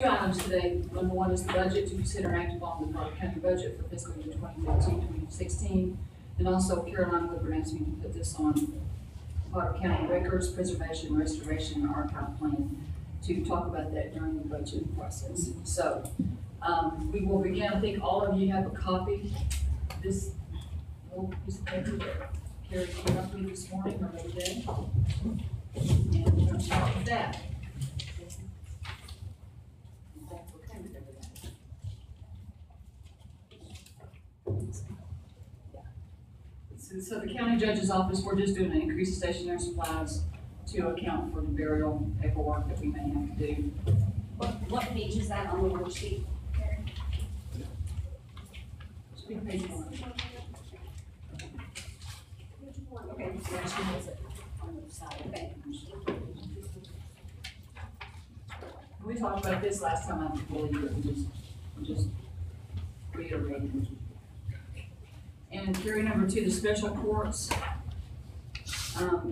Two items today. Number one is the budget, to consider and act upon the Potter County budget for fiscal year 2015-2016. And also Caroline Woodward asked me to put this on Potter County records, preservation, restoration, and archive plan, to talk about that during the budget process. So we will begin. I think all of you have a copy of this little piece of paper that Carrie came up with this morning or the other day. And we're going to start with that. So the county judge's office, we're just doing an increase in stationery supplies to account for the burial paperwork that we may have to do. What page is that on the worksheet? Page one. Okay, so she has it on the side. Okay. We talked about this last time, I believe, we just reiterated. And Carrie, number two, the special courts.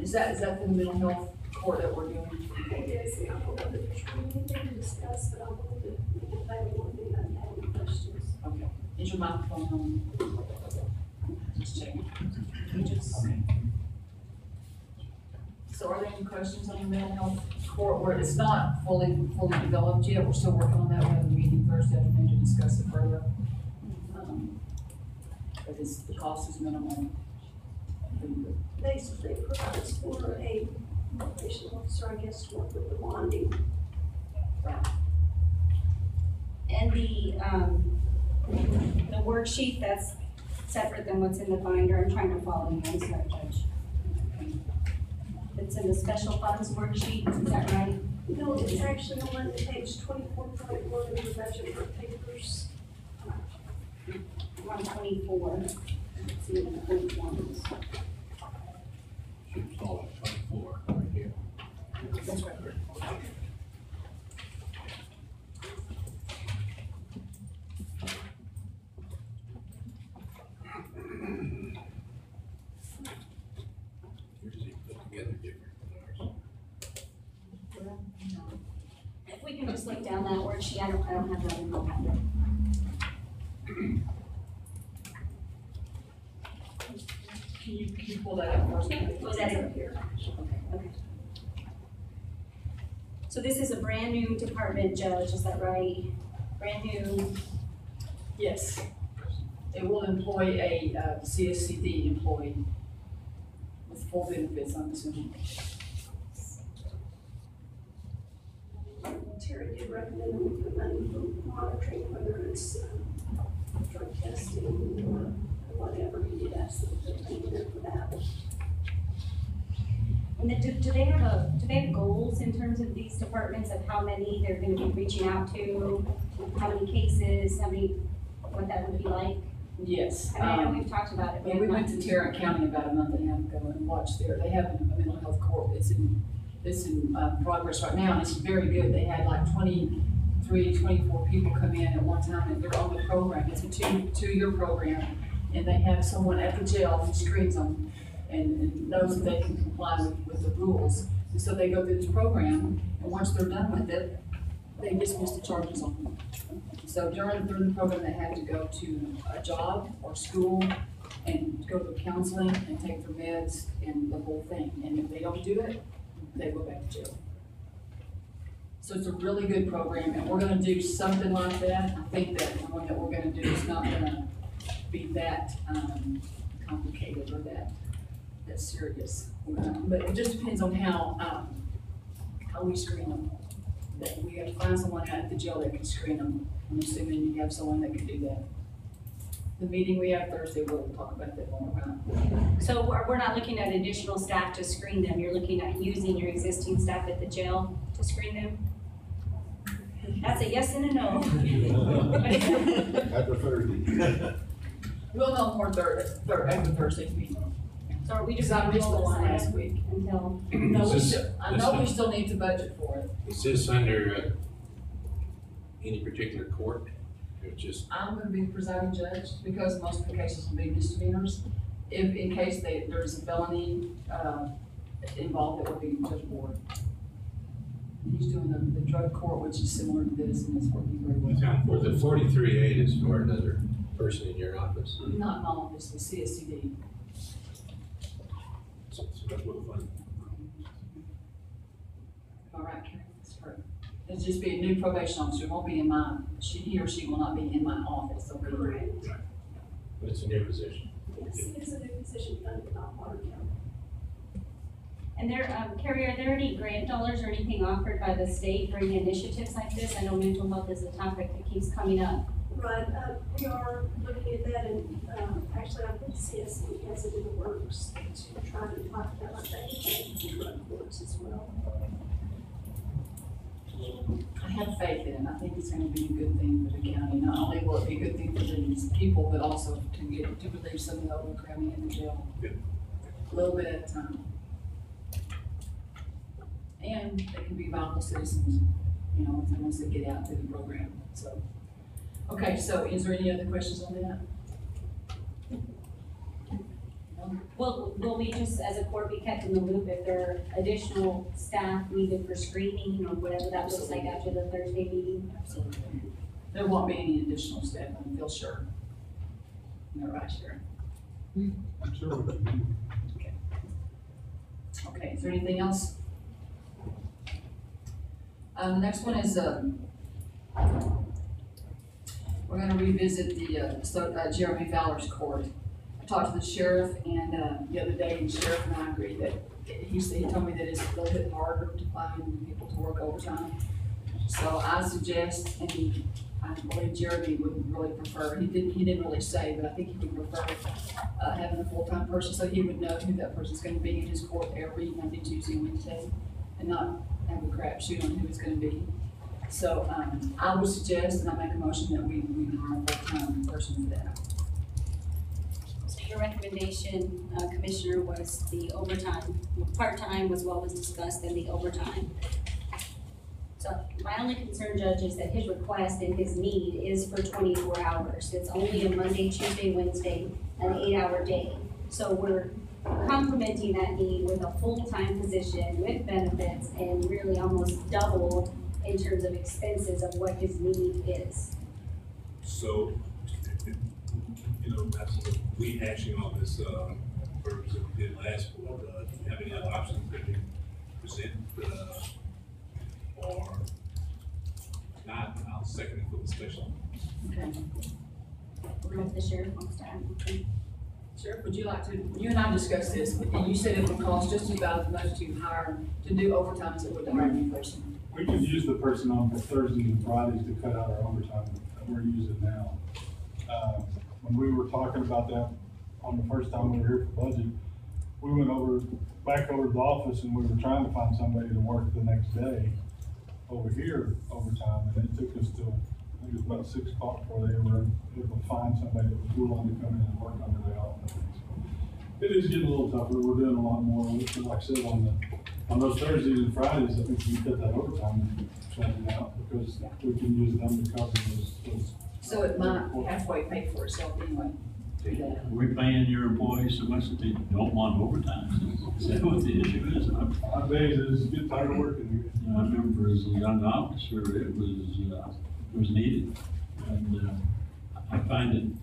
Is that the mental health court that we're doing? It is, and I don't know that there's anything to discuss, but I'll hold it available if anybody has any questions. Okay. Is your microphone on? Just checking. Okay. So are there any questions on the mental health court where it's not fully developed yet? We're still working on that. We have a meeting Thursday afternoon to discuss it further. But the cost is minimal. Basically, it provides for a probation officer, I guess, to work with the bonding. Right. And the worksheet, that's separate than what's in the binder. I'm trying to follow you, I'm sorry, Judge. It's in the special funds worksheet, is that right? No, it's actually on page 24.1 of the budget work papers. 124. Let's see what the 21 is. Should call it 24 right here. That's right. Usually put together different than ours. If we can just look down that worksheet, I don't have that in my binder. Can you pull that up first? Was that it here? Okay. So this is a brand new department, Judge, is that right? Brand new. Yes. It will employ a CSCD employee with full benefits, I'm assuming. Terry did recommend we put money for monitoring, whether it's drug testing or whatever. He did ask them to put money for that. And then do they have goals in terms of these departments of how many they're going to be reaching out to, how many cases, what that would be like? Yes. I know we've talked about it. Yeah, we went to Tarrant County about a month and a half ago and watched there. They have a mental health court. It's in progress right now, and it's very good. They had like 23, 24 people come in at one time, and they're on the program. It's a two-year program, and they have someone at the jail who screens them and knows that they can comply with the rules. And so they go through this program, and once they're done with it, they dismiss the charges on them. So during the program, they have to go to a job or school and go to counseling and take their meds and the whole thing. And if they don't do it, they go back to jail. So it's a really good program, and we're gonna do something like that. I think that the one that we're gonna do is not gonna be that complicated or that serious. But it just depends on how we screen them. That we have to find someone at the jail that can screen them. I'm assuming you have someone that can do that. The meeting we have Thursday, we'll talk about that more about. So we're not looking at additional staff to screen them. You're looking at using your existing staff at the jail to screen them? That's a yes and a no. After Thursday. We'll know more after Thursday's meeting. So are we just I going missed to the roll one this last week. until? No, I know we this- still need to budget for it. Is this under any particular court? Or just, I'm gonna be the presiding judge because most of the cases will be misdemeanors. If, in case there's a felony, involved, it would be Judge Ward. he's doing the drug court, which is similar to this, and it's working very well. For the 43-8 is for another person in your office. Not in my office, the CSCD. So that's what the fund. All right, Karen, that's correct. It'll just be a new probation officer, it won't be in my, he or she will not be in my office, they'll be Correct. But it's a new position. Yes, it is a new position funded by Water County. And there, Carrie, are there any grant dollars or anything offered by the state for any initiatives like this? I know mental health is a topic that keeps coming up. Right, we are looking at that, and, actually, I think CSC has it in the works to try to talk about like that, and drug courts as well. I have faith in it, I think it's gonna be a good thing for the county, not only will it be a good thing for these people, but also to relieve some of the overcrowding in the jail. A little bit at a time. And they can be viable citizens, you know, once they get out through the program, so. Okay, so is there any other questions on that? No? Will we just, as a court, be kept in the loop if there are additional staff needed for screening or whatever that looks like after the Thursday meeting? Absolutely. There won't be any additional staff, I feel sure. You're right, Sharon. I'm sure. Okay. Okay, is there anything else? The next one is, we're gonna revisit the, Jeremy Fowler's court. I talked to the sheriff and, the other day, and the sheriff and I agreed that, he told me that it's a little bit harder to find people to work overtime. So I suggest, and I believe Jeremy would really prefer, he didn't really say, but I think he would prefer, having a full-time person, so he would know who that person's gonna be in his court every Monday, Tuesday, Wednesday, and not have a crapshoot on who it's gonna be. So, I would suggest, and I make a motion that we hire a full-time person for that. So your recommendation, Commissioner, was the overtime, part-time was what was discussed in the overtime. So my only concern, Judge, is that his request and his need is for 24 hours. It's only a Monday, Tuesday, Wednesday, an 8-hour day. So we're complementing that need with a full-time position with benefits and really almost double in terms of expenses of what his need is. So, you know, that's rehashing all this, verbs that we did last board. Do you have any other options that you present, or not? I'll second it for the special. Okay. If the sheriff wants to add anything. Sheriff, would you like to, you and I discussed this, and you said it would cost just about as much to hire, to do overtime as it would to hire a new person. We can use the person on Thursdays and Fridays to cut out our overtime that we're using now. When we were talking about that on the first time we were here for budget, we went back over to the office and we were trying to find somebody to work the next day over here overtime, and it took us till, I think it was about 6 o'clock before they were able to find somebody that was willing to come in and work under the office. It is getting a little tougher. We're doing a lot more, like I said, on those Thursdays and Fridays. I think we cut that overtime and shut it out because we can use them to cover those. So it might halfway pay for itself anyway, through that. We're paying your employees so much that they don't want overtime. Is that what the issue is? My days is get tired of working. I remember as a young officer, it was needed. And I find it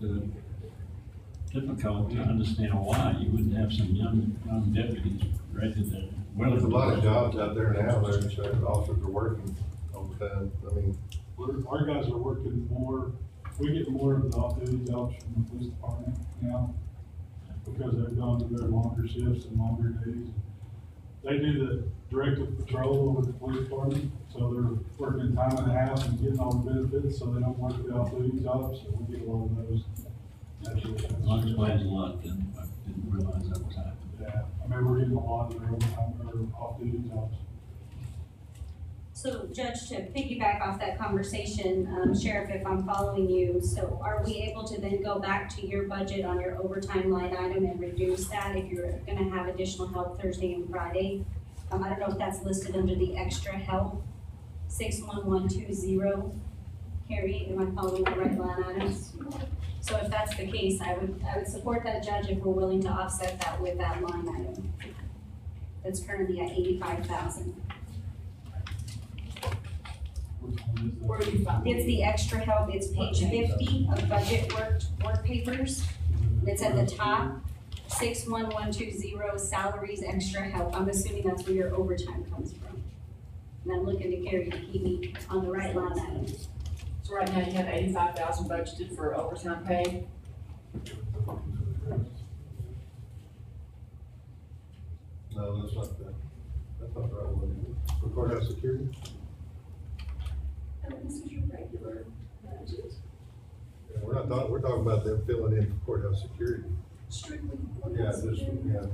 difficult to understand why you wouldn't have some young deputies ready to. Well, there's a lot of jobs out there now, that officers are working overtime. I mean, Our guys are working more. We get more of the off-duty jobs from the police department now because they've gone to their longer shifts and longer days. They do the directive patrol over the police department, so they're working time and a half and getting all the benefits, so they don't work the off-duty jobs, so we get a lot of those. That explains a lot, then. I didn't realize that was happening. Yeah, I mean, we're getting a lot of their overtime or off-duty jobs. So Judge, to piggyback off that conversation, Sheriff, if I'm following you, so are we able to then go back to your budget on your overtime line item and reduce that if you're gonna have additional help Thursday and Friday? I don't know if that's listed under the extra help, 61120. Carrie, am I following the right line items? So if that's the case, I would support that, Judge, if we're willing to offset that with that line item. That's currently at 85,000. Where do you find It's the extra help, it's page 50 of budget work papers. It's at the top, 61120, salaries, extra help. I'm assuming that's where your overtime comes from. And I'm looking to Carrie to keep me on the right line item. So right now you have 85,000 budgeted for overtime pay. No, that's not that. That's not the right one. For courthouse security? This is your regular budget, Yeah, we're talking about them filling in for courthouse security. strictly. Yeah, just, yeah.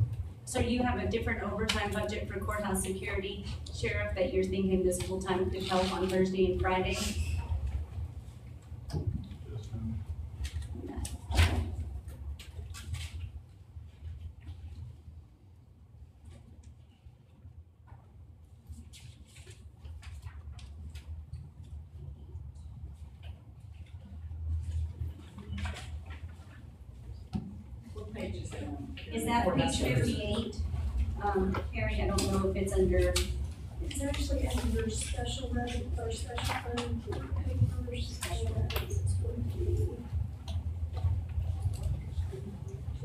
So you have a different overtime budget for courthouse security, Sheriff, that you're thinking this full-time could help on Thursday and Friday? What page is that on? Is that page 58? Carrie, I don't know if it's under, It's actually under your special revenue, or special fund for papers, and it's going to be.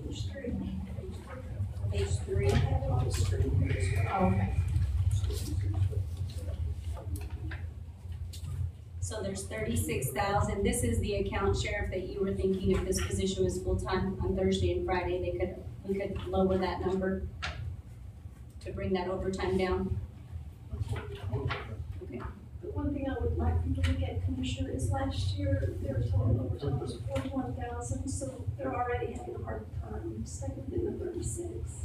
Page 3. page 3. I have it on the screen. Oh, okay. So there's 36,000. This is the account, Sheriff, that you were thinking if this position was full-time on Thursday and Friday, we could lower that number to bring that overtime down. Okay. But one thing I would like you to look at, Commissioner, is last year, their total overtime was 41,000, so they're already having a hard time staying within the 36.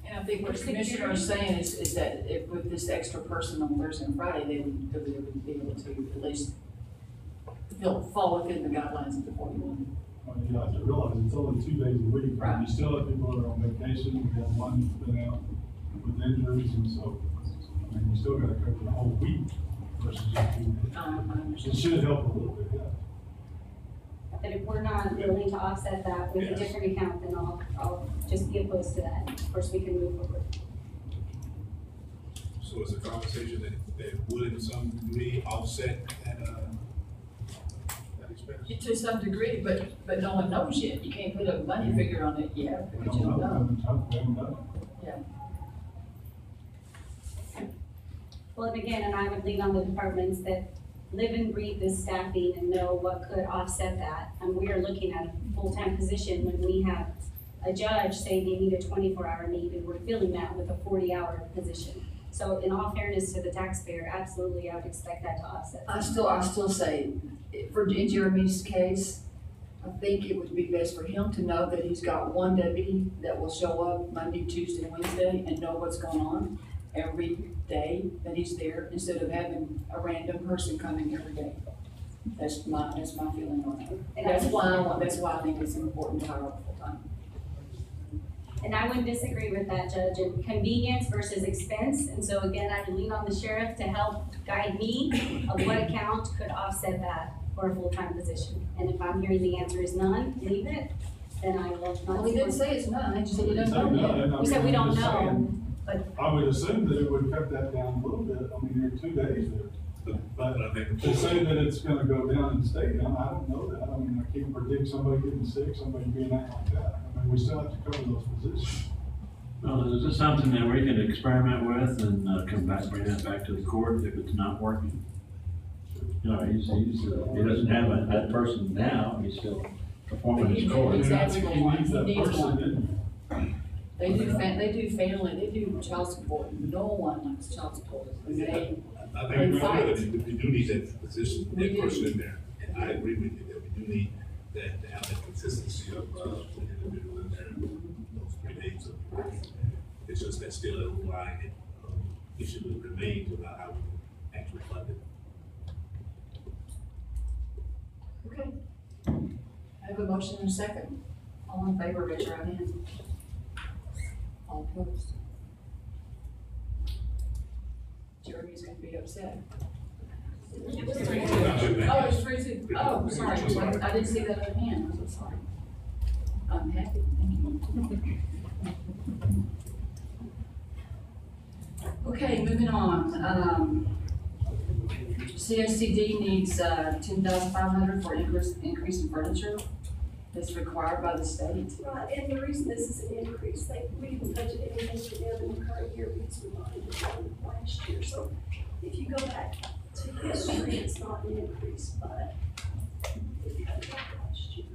And I think what the commissioner is saying is that if with this extra person on Thursday and Friday, they would be able to at least fall within the guidelines of the 41. Well, you have to realize it's only 2 days a week. Right. You still have people that are on vacation, we have one that's been out with injuries, and so, I mean, you still gotta cover the whole week versus just 2 days. I It understand. should help a little bit, yeah. But if we're not willing to offset that with a Yes. different account, then I'll just be opposed to that. Of course, we can move forward. So it's a conversation that would in some degree offset that, that expense? To some degree, but no one knows yet. You can't put a money figure on it yet, We because you don't don't know, know. we haven't done it. Yeah. Well, and again, and I would lean on the departments that live and breathe this staffing and know what could offset that. And we are looking at a full-time position when we have a judge say they need a 24-hour need, and we're filling that with a 40-hour position. So in all fairness to the taxpayer, absolutely, I would expect that to offset. I still say, in Jeremy's case, I think it would be best for him to know that he's got one deputy that will show up Monday, Tuesday, and Wednesday and know what's going on every day that he's there, instead of having a random person coming every day. That's my feeling on it. And That's why I think it's important to hire full-time. And I wouldn't disagree with that, Judge, and convenience versus expense. And so again, I would lean on the sheriff to help guide me of what account could offset that for a full-time position. And if I'm hearing the answer is none, leave it, then I will not. Well, he didn't say it's none, he just said he doesn't So, know yet. no, We said we don't I'm just know, saying, but I would assume that it would cut that down a little bit, I mean, you're 2 days there. But I think. To say that it's gonna go down and stay down, I don't know that, I mean, I can't predict somebody getting sick, somebody being out like that, I mean, we still have to cover those positions. Well, is this something that we can experiment with and come back, bring that back to the court if it's not working? You know, he doesn't have that person now, he's still performing his course. He's And I asking think for he one. needs that He needs person one. in. They do family, they do child support, no one likes child support. They, I think we do need that position, We that do. person in there, and I agree with you that we do need that, to have that consistency of, individual in there, those 3 days of work. It's just that still a line, issue that remains about how we actually fund it. okay. I have a motion and a second. All in favor, raise your right hand. All opposed. Jeremy's gonna be upset. Oh, it's 3-2. Oh, sorry, I didn't see that other hand, I'm so sorry. I'm happy, thank you. Okay, moving on, CSCD needs, 10,500 for increase in furniture that's required by the state. Right, and the reason this is an increase, we didn't budget anything for them in the current year because we wanted to them last year. So if you go back to history, it's not an increase, but it cut it back last year.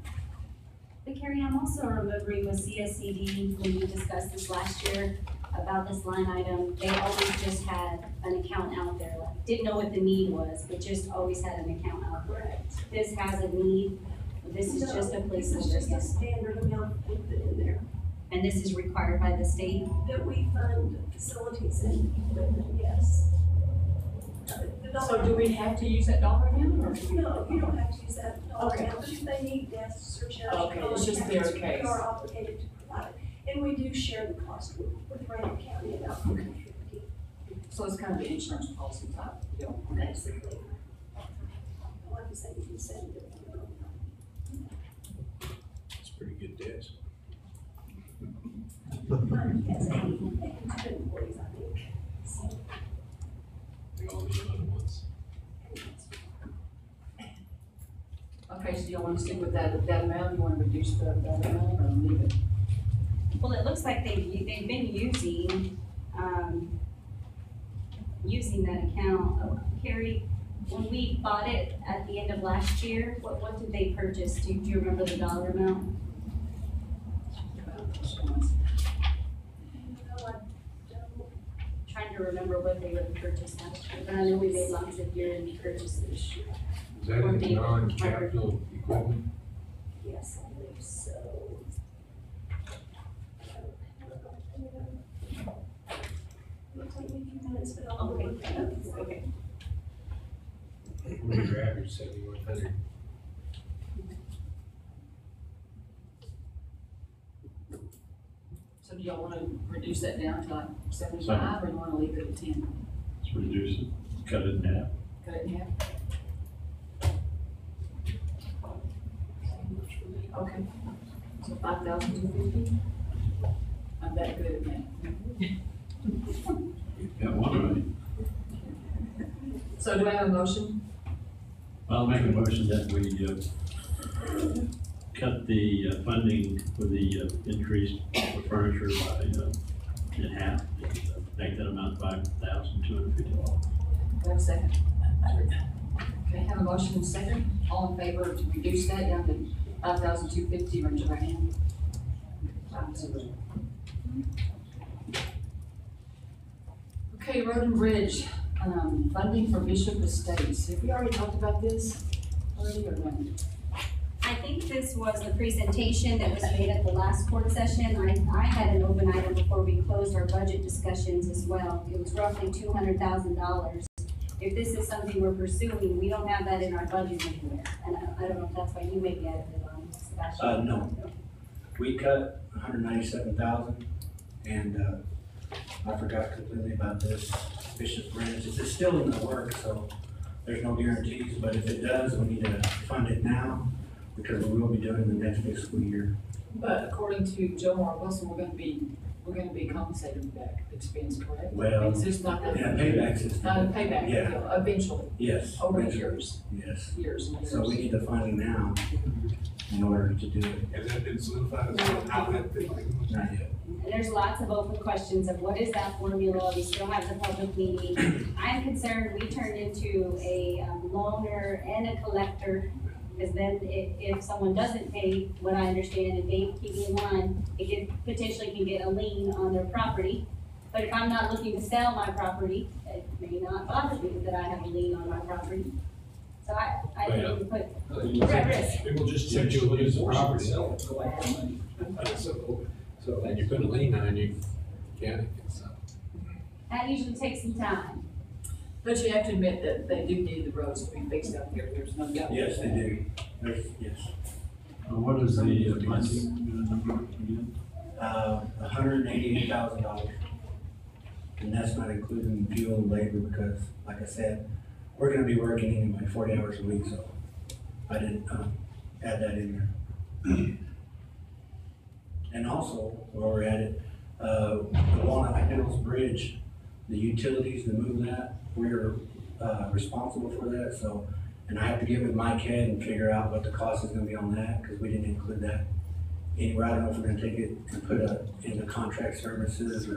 But Carrie, I'm also remembering with CSCD, when we discussed this last year about this line item, they always just had an account out there, like, didn't know what the need was, but just always had an account out there. Correct. This has a need, this is just a This is placeholder, just a yes. standard amount we put in there, And this is required by the state. that we fund facilities and equipment, yes. The So dollar- do we have to use that dollar amount, or? No, you don't have to use that dollar Okay. amount, but if they need desks or chairs. Okay, it's just their contacts, case. We are obligated to provide it, and we do share the cost with Randall County about 50/50, So it's kind of an insurance policy type deal. basically. Like I said, you can send it. It's pretty good desk. Yes, and two employees, I think. So, They all need it at once. Okay, so you want to stick with that amount, you want to reduce that amount, or leave it? Well, it looks like they've been using that account. Oh, Carrie, when we bought it at the end of last year, what did they purchase? Do you remember the dollar amount? Trying to remember what they would have purchased last year, but I know we made lots of year-end purchases. Is that in non-capital equipment? yes, I believe so. It'll take me a few minutes, but I'll Okay, look that up. okay. What is your average 7,100? So do y'all want to reduce that down to like 75, or you want to leave it at 10? Let's reduce it, cut it in half. Cut it in half? Okay, so 5,250? I'm that good at that. Got one right. So do I have a motion? I'll make a motion that we, cut the funding for the increased for furniture by, in half. Make that amount $5,250. Do I have a second? Okay, have a motion and second. All in favor to reduce that down to 5,250, raise your right hand. 5-0. Okay, road and bridge, funding for Bishop Estates. Have we already talked about this already, or no? I think this was the presentation that was made at the last court session. I had an open item before we closed our budget discussions as well. It was roughly $200,000. If this is something we're pursuing, we don't have that in our budget anywhere. And I don't know if that's why you may be added it on, Sebastian. No. We cut 197,000, and, I forgot completely about this Bishop Bridge. It's still in the works, so there's no guarantees, but if it does, we need to fund it now, because we will be doing the next fiscal year. But according to Joe Wilson, we're gonna be compensated for that expense, correct? Well, It's just not in a that, payback system. not a payback, Yeah. eventually, Yes. over years, Yes. years and years. So we need the funding now in order to do it. Has that been solidified as well? How that been? Not yet. And there's lots of open questions of what is that formula, we still have the public meeting. I'm concerned we turned into a loaner and a collector, because then if someone doesn't pay, what I understand, and Dave, keep me in line, it potentially can get a lien on their property. But if I'm not looking to sell my property, it may not bother me that I have a lien on my property. So I think we put, risk. It will just tempt you to lose the property. So, and you put a lien on it, you can't, so. that usually takes some time. But you have to admit that they do need the roads to be fixed out there, there's no doubt. Yes, they do. Yes. What is the funding number again? $188,000. And that's not including fuel and labor, because, like I said, we're gonna be working anyway, 40 hours a week, so I didn't, add that in there. And also, while we're at it, the Walnut Hills Bridge, the utilities to move that. We're, responsible for that, so, and I have to get with Mike Head and figure out what the cost is gonna be on that, because we didn't include that anywhere. I don't know if we're gonna take it and put it in the contract services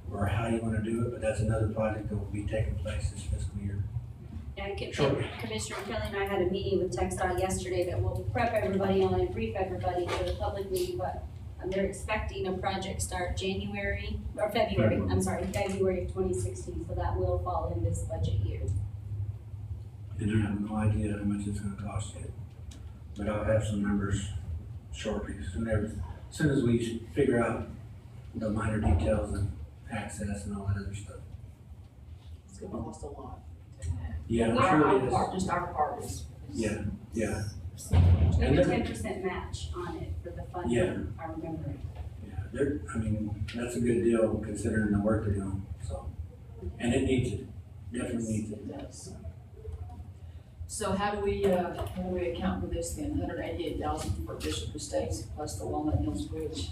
or how you wanna do it, but that's another project that will be taking place this fiscal year. Yeah, Sure. Commissioner Kelly and I had a meeting with TxDOT yesterday that will prep everybody on and brief everybody for the public meeting, but they're expecting a project start February of 2016, so that will fall in this budget year. And I have no idea how much it's gonna cost yet, but I'll have some numbers shortly, as soon as we figure out the minor details and access and all that other stuff. It's gonna cost a lot. Yeah, I'm Our sure it part, is. just our part is. Yeah, yeah, There's And a then- 10% match on it for the funding, Yeah. I remember. yeah, I mean, that's a good deal considering the work they're doing, so. And it needs it, definitely needs it. It does. So how do we account for this then? $188,000 for Bishop Estates plus the Walnut Hills Bridge.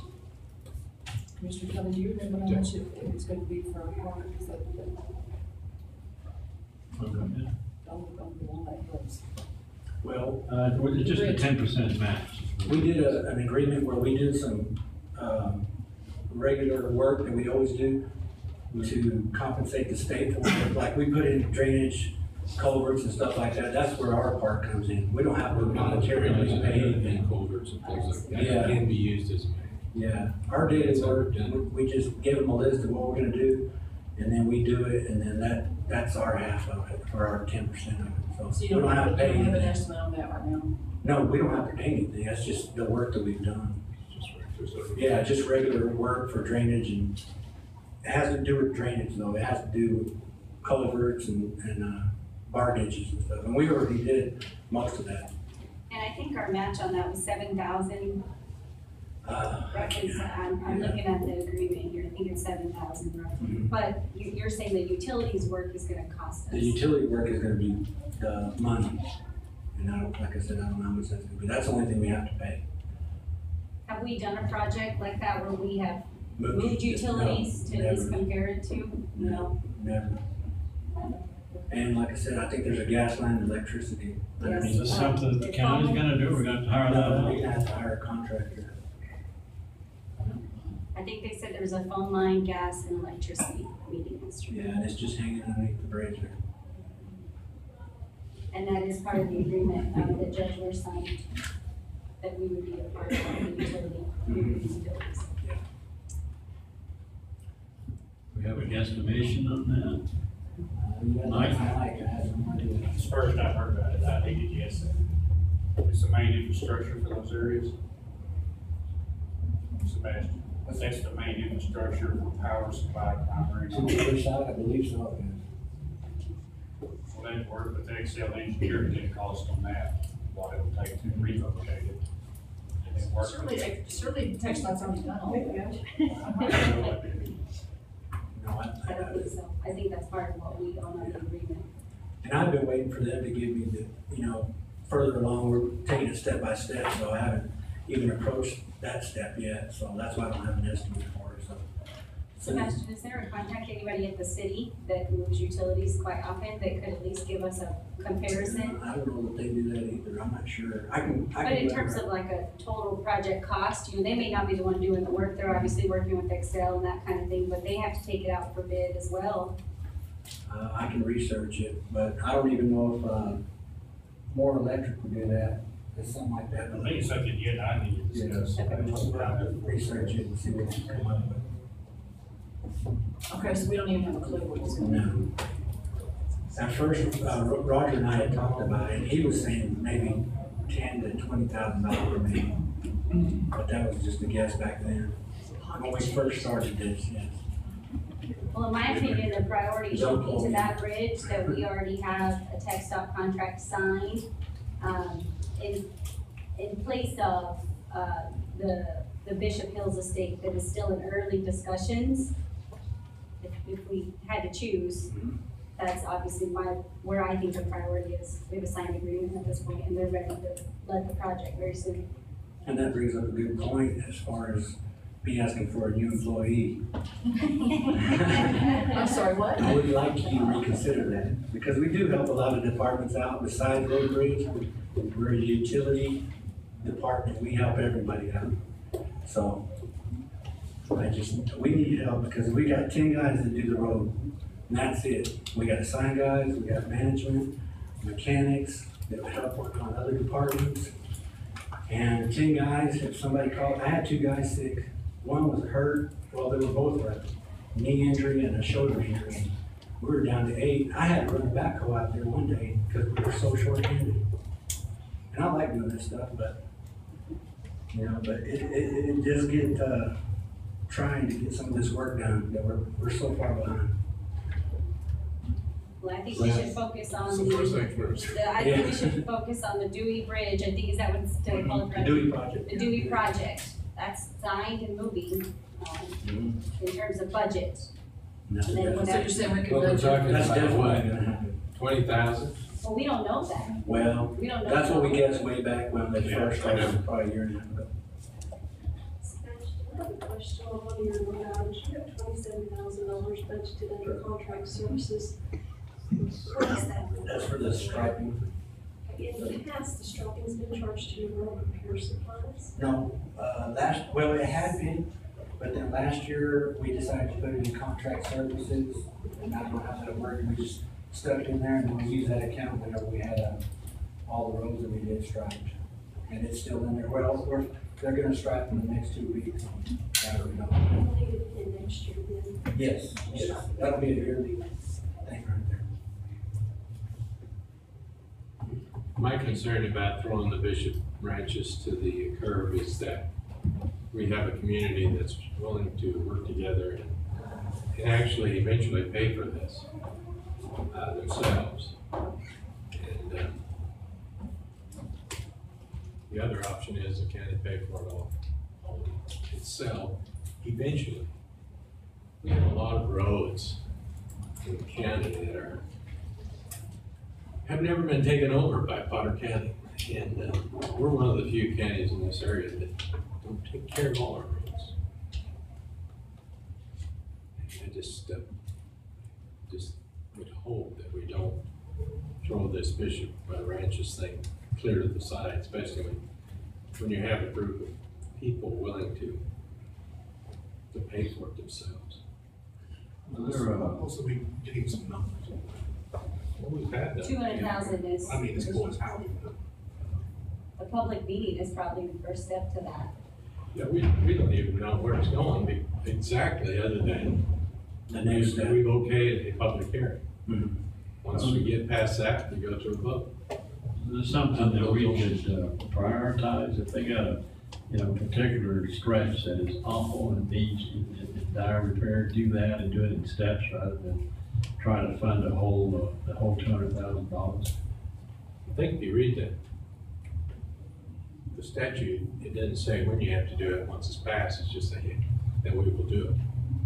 Mr. Kelly, do you remember how much it was gonna be for our part? Is that on the Walnut Hills? Well, It's just a 10% match. we did an agreement where we did some, regular work that we always do to compensate the state for it. Like we put in drainage, culverts and stuff like that, that's where our part comes in. We don't have to monetarily pay anything. And culverts and things like that, Yeah. can be used as. Yeah, our daily work, we just give them a list of what we're gonna do, and then we do it, and then that's our half of it, or our 10% of it. So So you we don't have to pay an anything. estimate on that right now? No, we don't have to pay anything, that's just the work that we've done. Just over- Yeah, just regular work for drainage, and it has to do with drainage though, it has to do with culverts and bar ditches and stuff, and we already did most of that. And I think our match on that was 7,000. Roughly, so I'm looking at the agreement here, I think it's 7,000 roughly. Mhm. But you're saying the utilities work is gonna cost us? The utility work is gonna be the money, and I don't, like I said, I don't know how much that's gonna be, that's the only thing we have to pay. Have we done a project like that where we have moved No, utilities to at least never. compare it to? No. Never. And like I said, I think there's a gas line and electricity Is underneath. this something the county's gonna do? We're gonna hire that No, out? we're gonna have to hire a contractor. I think they said there was a phone line, gas, and electricity meeting yesterday. Yeah, and it's just hanging underneath the bridge there. And that is part of the agreement that Judge Ware signed, that we would be a part of the utility, utilities. We have a guesstimation on Mike? I have no idea. It's first I've heard about it, I think it, yes. It's the main infrastructure for those areas. Sebastian, that's the main infrastructure for power supply, primary. To the other side, I believe so, Well, that work with the Excel engineer, did cost on that, what it would take to relocate it. And then work with it. Surely TxDOT's already done all that. No, I don't think so. I think that's part of what we own on the agreement. and I've been waiting for them to give me the, further along, we're taking it step by step, so I haven't even approached that step yet, so that's why I don't have an estimate for it, so. Sebastian, is there a contact, anybody at the city that moves utilities quite often that could at least give us a comparison? I don't know that they do that either, I'm not sure. I can. But in terms of like a total project cost, they may not be the one doing the work, they're obviously working with Excel and that kind of thing, but they have to take it out for bid as well. I can research it, but I don't even know if, More Electric would do that, or something like that. I think it's something you and I need to discuss. I'll research it and see what we can come up with. Okay, so we don't even have a clue what it's gonna No. At first, Roger and I had talked about it, and he was saying maybe $10,000 to $20,000 maybe. But that was just a guess back then, when we first started this, yes. Well, in my opinion, the priority should be to that bridge, that we already have a TxDOT contract signed, in place of, the Bishop Hills estate that is still in early discussions. If we had to choose, that's obviously where I think the priority is. We have a signed agreement at this point, and they're ready to let the project very soon. And that brings up a good point as far as be asking for a new employee. I'm sorry, what? I would like you to reconsider that, because we do help a lot of departments out besides road and bridge. We're a utility department, we help everybody out. So, we need help, because we got 10 guys that do the road, and that's it. We got sign guys, we got management, mechanics, that help work on other departments. And 10 guys, if somebody called, I had 2 guys sick. One was hurt, well, they were both a knee injury and a shoulder injury. We were down to 8. I had to run a backhoe out there one day because we were so short-handed. And I like doing this stuff, but, you know, but it does get, trying to get some of this work done, that we're so far behind. Well, I think we should focus on So first things first. I think we should focus on the Dewey Bridge. I think, is that what it's still called? The Dewey project. The Dewey project. That's signed and moving, in terms of budget. And then So whatever. you're saying we could Well, we're budget? talking That's about definitely what, gonna happen. 20,000? Well, we don't know that. Well, We don't know. that's what we guessed way back when they Yeah, first I know. started, probably a year and a half ago. Sebastian, I have a question on one of your items. You have $27,000 budgeted under contract services. What is that? That's for the striping. In the past, the striping's been charged to your road repair supplies. No, well, it had been, but then last year, we decided to put it in contract services, and I don't know how that worked, we just stuck it in there, and we used that account whenever we had, all the roads that we did striped. And it's still in there, well, they're gonna stripe in the next 2 weeks, I don't know. We'll leave it in next year then. Yes, that'll be a yearly thing right there. My concern about throwing the Bishop ranches to the curb is that we have a community that's willing to work together and actually eventually pay for this themselves. And the other option is the county pay for it all itself eventually. We have a lot of roads in the county that have never been taken over by Potter County. And we're one of the few counties in this area that don't take care of all our roads. And I just would hope that we don't throw this Bishop Ranches thing clear to the side, especially when you have a group of people willing to pay for it themselves. Also, we getting some numbers. Well, we've had that. 200,000 is. I mean, as far as how we, The public meeting is probably the first step to that. Yeah, we don't even know where it's going exactly, other than The next step. we've okayed a public hearing. Mhm. Once we get past that, we go to a vote. There's something that we could prioritize, if they got a, particular stretch that is awful and needs dire repair, do that and do it in steps rather than try to fund the whole $200,000. I think if you read the statute, it doesn't say when you have to do it once it's passed, it's just that we will do it.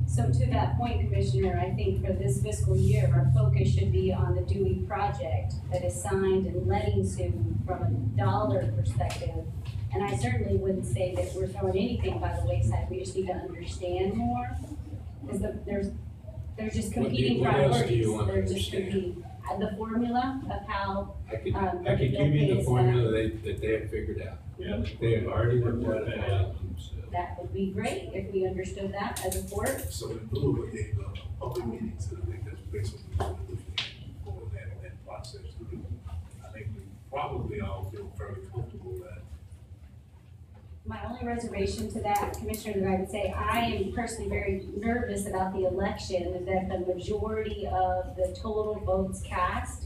So to that point, Commissioner, I think for this fiscal year, our focus should be on the Dewey project that is signed and letting soon from a dollar perspective. And I certainly wouldn't say that we're throwing anything by the wayside, we just need to understand more. Because there's just competing What else do priorities. you want to They're just understand? competing. The formula of how, I could give you the formula that they have figured out. Yeah. They have already worked that out. that would be great if we understood that as a board. so in lieu of a public meetings, I think that's basically what we're looking at for that process. I think we probably all feel fairly comfortable that My only reservation to that, Commissioner, that I would say, I am personally very nervous about the election, is that the majority of the total votes cast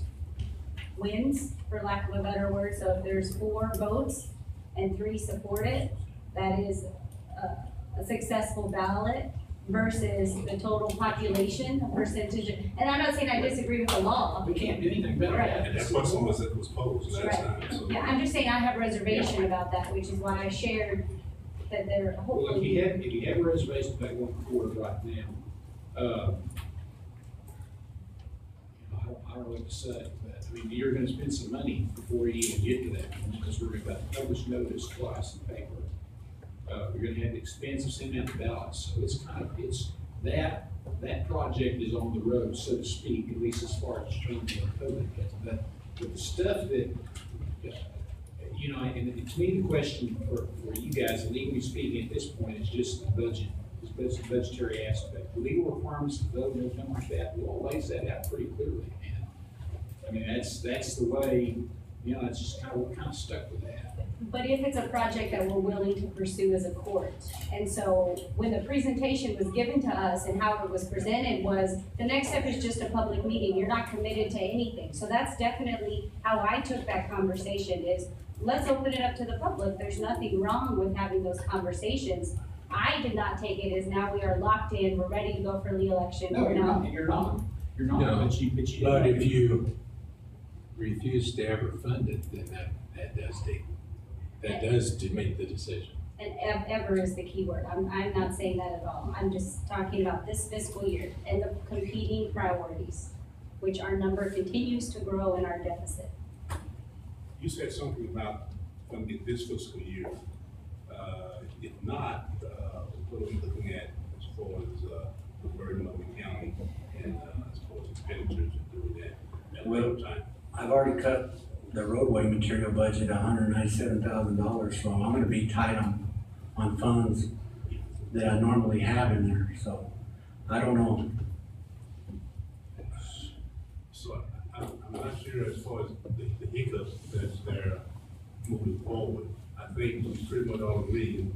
wins, for lack of a better word. So if there's 4 votes and 3 support it, that is a successful ballot versus the total population percentage. And I'm not saying I disagree with the law. We can't do anything better. Right. and that question was posed last Right. time, so. Yeah, I'm just saying I have reservation about that, which is why I shared that there Well, hopefully. if you have a reservation about going forward right now, I don't know what to say, but I mean, you're gonna spend some money before you even get to that, because we're about to publish notice twice in the paper. we're gonna have the expense of sending out the ballots, so it's that project is on the road, so to speak, at least as far as trying to COVID. But the stuff that, you know, and to me, the question for you guys, legally speaking, at this point, is just the budget, it's the budgetary aspect. The legal requirements to vote and everything like that, the law lays that out pretty clearly, and, I mean, that's the way, you know, it's just we're kind of stuck with that. But if it's a project that we're willing to pursue as a court, and so when the presentation was given to us and how it was presented was, the next step is just a public meeting, you're not committed to anything. So that's definitely how I took that conversation is, let's open it up to the public, there's nothing wrong with having those conversations. I did not take it as now we are locked in, we're ready to go for the election. No, you're not, No, but you But if you refuse to ever fund it, then that does to make the decision. And ever is the key word. I'm not saying that at all. I'm just talking about this fiscal year and the competing priorities, which our number continues to grow in our deficit. You said something about funding this fiscal year. If not, what are we looking at as far as the burden of the county and as far as expenditures and doing that at one time? I've already cut the roadway material budget $197,000, so I'm gonna be tight on funds that I normally have in there, so I don't know. So I'm not sure as far as the hiccups that's there moving forward. I think we pretty much all agree, and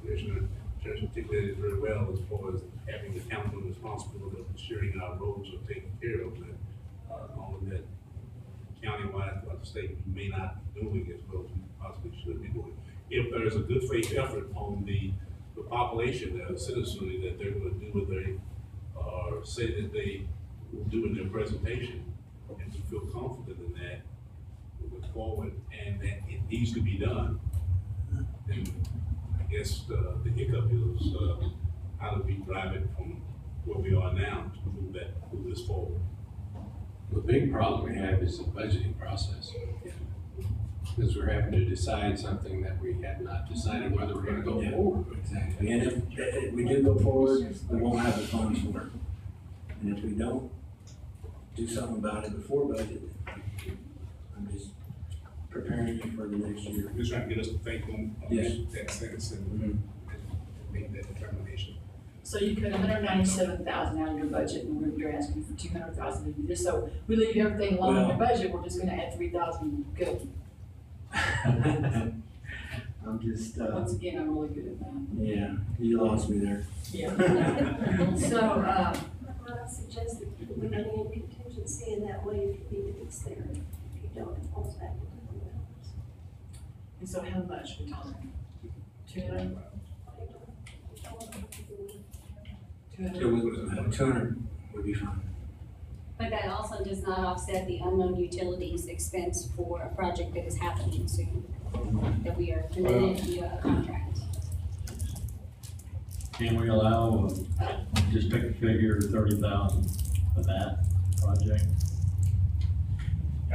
Commissioner Church articulated very well as far as having the council responsible of ensuring our roads are taken care of, and all of that countywide throughout the state we may not be doing as well as we possibly should be doing. If there is a good faith effort on the population, the citizenry, that they're going to do what they say that they will do in their presentation, and to feel confident in that, we look forward, and that it needs to be done, then I guess the hiccup is how do we drive it from where we are now to move this forward. The big problem we have is the budgeting process. Because we're having to decide something that we have not decided whether we're gonna go forward. Exactly, and if we do go forward, we won't have the funds for it. And if we don't do something about it before budget, I'm just preparing you for the next year. Just trying to get us to think on that sense and make that determination. So you cut $197,000 out of your budget, and you're asking for $200,000 to do this, so we leave everything alone in your budget, we're just gonna add $3,000, good. I'm just, Once again, I'm really good at that. yeah, you lost me there. Yeah. So, What I suggested, we put in contingency in that way, if you need it, it's there. If you don't, it falls back into the balance. and so how much we talking? 200? 200? 200 would be fine. But that also does not offset the unknown utilities expense for a project that is happening soon, that we are committed via a contract. Can we allow, just pick a figure, 30,000 for that project?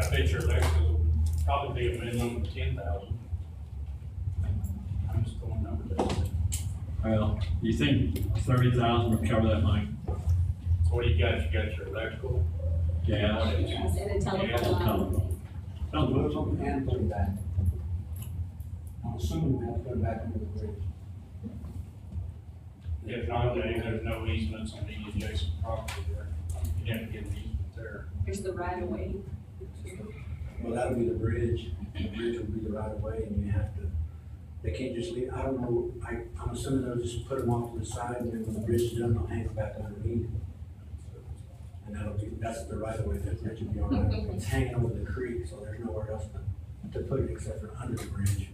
I bet your electrical will probably be a minimum of 10,000. I'm just going numbers. Well, do you think 30,000 would cover that, Mike? So what do you got? You got your electrical? Gas? Yes, and a telephone line. Sounds Put good. something and put it back. I'm assuming we have to put it back under the bridge. If not, then there's no easements on the adjacent property there. You have to get an easement there. Here's the right of way. Well, that'll be the bridge. The bridge will be the right of way, and you have to, they can't just leave, I don't know, I'm assuming they'll just put them off to the side, and then when the bridge is done, they'll hang it back underneath. And that's the right of way, that bridge will be all right. It's hanging over the creek, so there's nowhere else to put it except for under the bridge.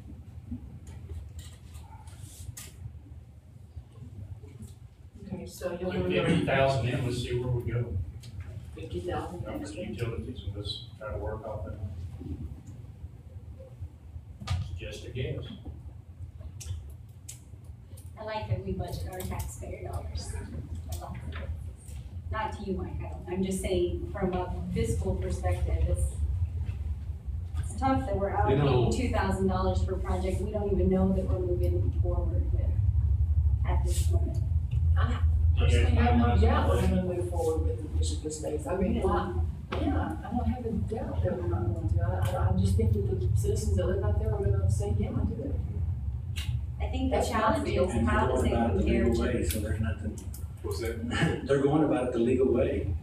Okay, so you'll Put go 50,000 in, let's see where we go. 50,000 That was extra. utilities, and let's try to work off that. It's just a guess. I like that we budget our taxpayer dollars. I like it. Not to you, Mike, I'm just saying from a fiscal perspective, it's tough that we're You know- allocating $2,000 per project we don't even know that we're moving forward with. at this moment. I personally have no doubt we're gonna move forward with the Bishop Estates. I mean, yeah, I don't have a doubt that we're not going to. I just think that the citizens that live out there are gonna say, yeah, I do it. I think the That's challenge my feel. is And how they're does going it about it the compare legal way, to? so there's nothing, What's that? they're going about it the legal way.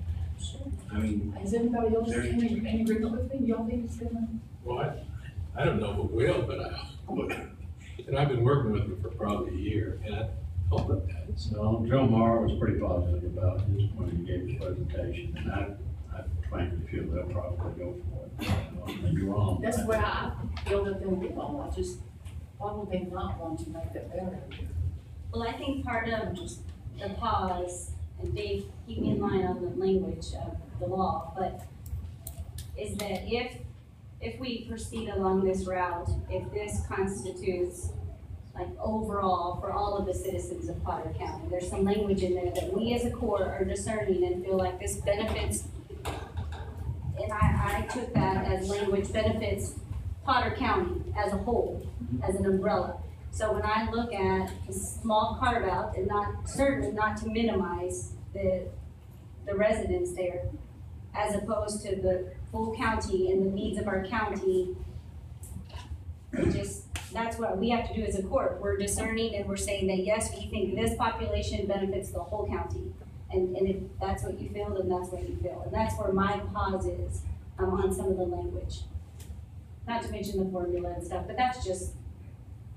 I mean, Is anybody else There- in agreement with me? Y'all think it's gonna? Well, I don't know who will, but and I've been working with them for probably a year, and I hope that it's. So Joe Morrow was pretty positive about his when he gave his presentation, and I frankly feel they'll probably go for it. I may be wrong. That's where I feel that they will. I just, why would they not want to make that better? Well, I think part of just the pause, and Dave, keep me in line on the language of the law, but is that if we proceed along this route, if this constitutes like overall for all of the citizens of Potter County, there's some language in there that we as a court are discerning and feel like this benefits, and I took that as language benefits Potter County as a whole, as an umbrella. So when I look at a small carve out, and certainly not to minimize the residents there, as opposed to the full county and the needs of our county, that's what we have to do as a court. We're discerning and we're saying that yes, we think this population benefits the whole county. And if that's what you feel, then that's what you feel. And that's where my pause is on some of the language. Not to mention the formula and stuff, but that's just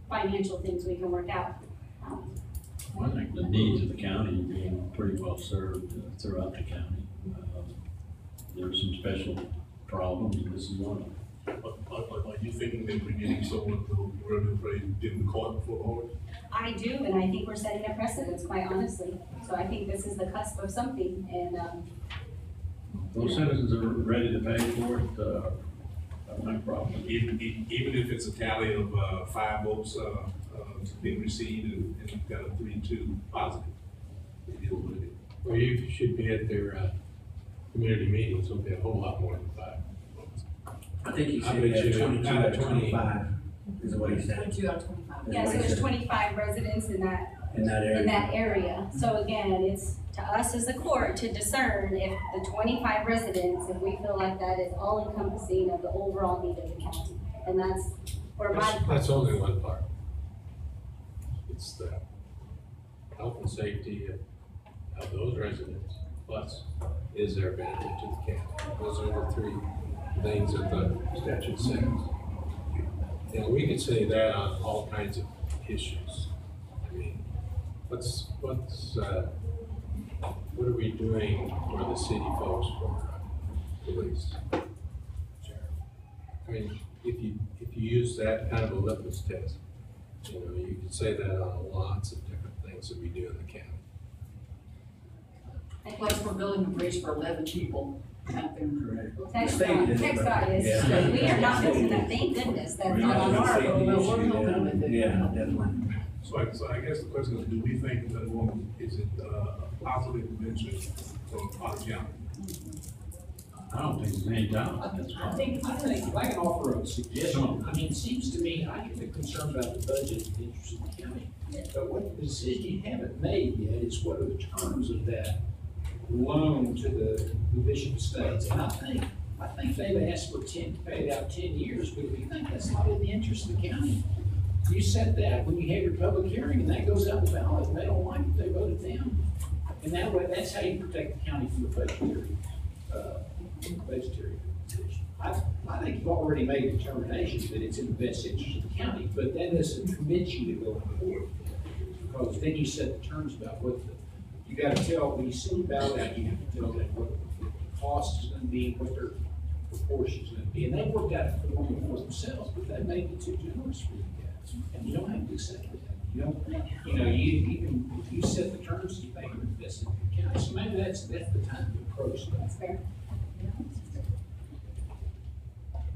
financial things we can work out. I think the needs of the county are being pretty well served throughout the county. There's some special problems, and this is one of them. Are you thinking that we're getting someone who really afraid in the court before the Lord? I do, and I think we're setting a precedence, quite honestly. So I think this is the cusp of something, and Those citizens are ready to pay for it, no problem. Even if it's a tally of 5 votes being received and you've got a 3-2 positive, it is what it is. Well, you should be at their, community meetings, it'll be a whole lot more than 5 votes. I think he I said bet that you 22 out out of of 20. 25 is what he said 22 out of 25. yeah, so there's 25 residents in that in that area. in that area. So again, it's to us as a court to discern if the 25 residents, if we feel like that is all encompassing of the overall need of the county. And that's where That's only one part. It's the health and safety of those residents, plus is there a benefit to the county? Those are the 3 things that the statute says. And we could say that on all kinds of issues. I mean, what are we doing for the city folks, for police? I mean, if you use that kind of a litmus test, you know, you could say that on lots of different things that we do in the county. Plus, we're building a bridge for 11 people out there. Text is, Yeah. we are not missing that, thank goodness, that's not on our, Safety but we're issue, helping with it. Yeah, definitely. So I guess the question is, do we think that is it a positive dimension for Potter County? I don't think there's any doubt that's I think if I can offer a suggestion, Sure. I mean, it seems to me, I get the concern about the budget and the interest of the county. But what the decision you haven't made yet is what are the terms of that loan to the Bishop Estates? And I think they've asked for 10, paid out 10 years, but if you think that's not in the interest of the county, you set that when you have your public hearing and that goes out the ballot and they don't like it, they vote it down. And that way, that's how you protect the county from the budgetary position. I think you've already made determinations that it's in the best interest of the county, but that doesn't commit you to go forward. Because then you set the terms about what you gotta tell, when you send the ballot out, you have to tell them what the cost is gonna be, what their proportion is gonna be. And they worked out the formula for themselves, but that may be too generous for you guys. And you don't have to accept that. You don't, if you set the terms, you think you're the best in the county. So maybe that's the time to approach that. that's fair.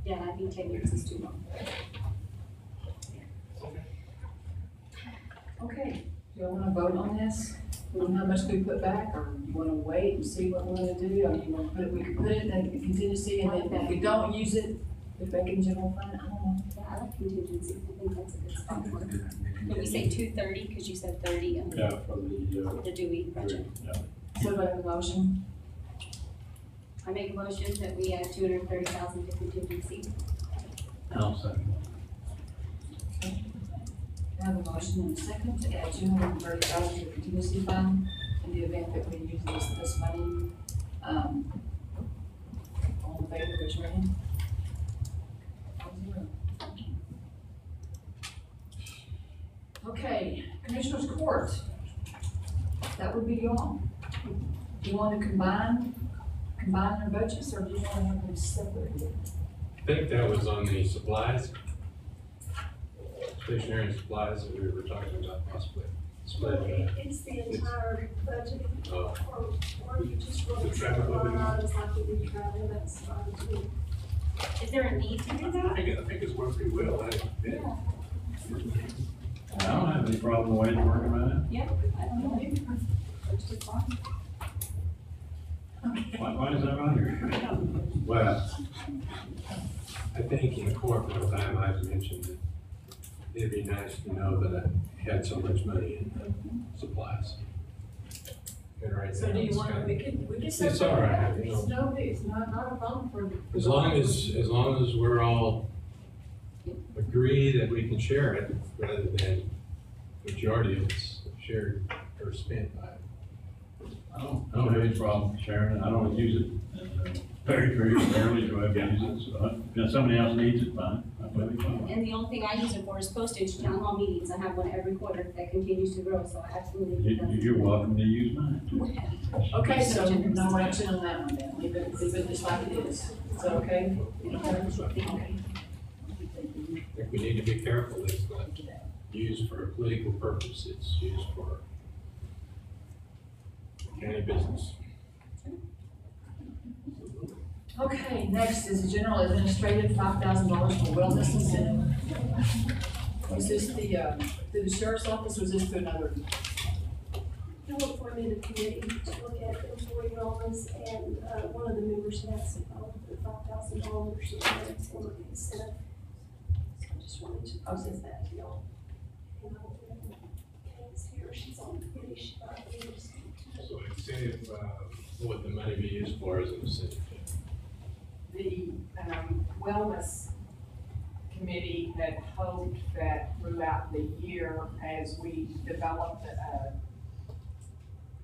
Yeah, I think 10 years is too long. Okay, do you wanna vote on this? On how much we put back, or you wanna wait and see what we're gonna do? Or you wanna we can put it in contingency, and then if we don't use it, The Bacon General Fund, I don't know. Yeah, I like contingency, I think that's a good spot for it. Did we say 230, because you said 30 on Yeah, for the Dewey project? yeah. So do I have a motion? I make a motion that we add 230,000 to contingency. I'll second. I have a motion and a second to add $230,000 to the contingency fund in the event that we use this money. All in favor, raise your hand. 4-0. Okay, Commissioners Court. That would be you all. Do you want to combine their budgets, or do you want to have them separated? I think that was on the supplies, stationery and supplies that we were talking about possibly splitting. It's the entire budget, Oh. or you just roll The it travel line budget. items like we do travel, that's fine too. Is there a need to do I that? think it's worked pretty well, Yeah. I don't have any problem with the way it's working right now. Yeah, I don't know. It's just fine. Why is that on here? Well, I think in court one time I've mentioned that it'd be nice to know that I had so much money in supplies. And right So now do you it's want, kind we can It's separate all right, that. you know. It's no, it's not a problem for. As long as we're all agree that we can share it, rather than majority of it's shared or spent by. I don't have any problem sharing it. I don't use it very rarely, so I use it. So if somebody else needs it, fine. That'll be fine. And the only thing I use it for is postage, town hall meetings. I have one every quarter that continues to grow, so I absolutely do that. You're welcome to use mine. Okay, so no action on that one then, leave it just like it is. Is that okay? Okay. I think we need to be careful, it's not used for a political purpose, it's used for county business. Okay, next is the general administrative $5,000 for wellness incentive. Was this through the sheriff's office, or was this through another? You will form in a committee to look at employee wellness, and, one of the members has, the $5,000 for incentive. So I just wanted to present that to y'all. And Kate's here, she's on the committee, she thought we would speak to it. So incentive, what would the money be used for as an incentive? The wellness committee had hoped that throughout the year, as we developed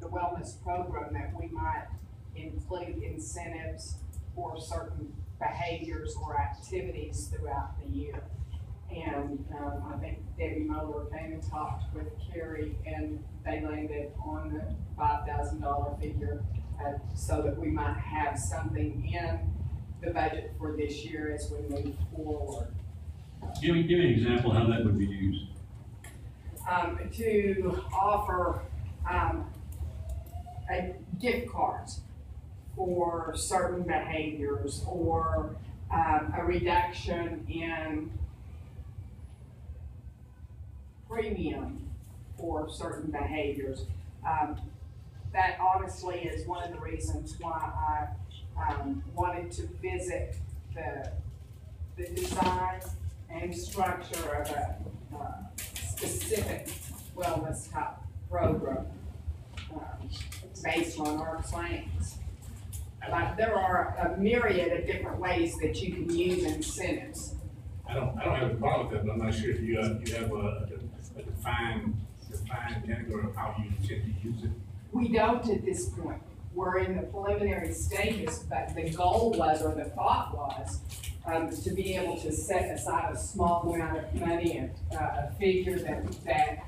the wellness program, that we might include incentives for certain behaviors or activities throughout the year. And I think Debbie Moeller came and talked with Carrie, and they landed on the $5,000 figure so that we might have something in the budget for this year as we move forward. Give me an example how that would be used. To offer a gift cards for certain behaviors, or a reduction in premium for certain behaviors. That honestly is one of the reasons why I wanted to visit the design and structure of a specific wellness type program based on our plans. Like, there are a myriad of different ways that you can use incentives. I don't have a problem with that, but I'm not sure if you have a defined category of how you intend to use it. We don't at this point. We're in the preliminary stages, but the goal was, or the thought was, to be able to set aside a small amount of money and a figure that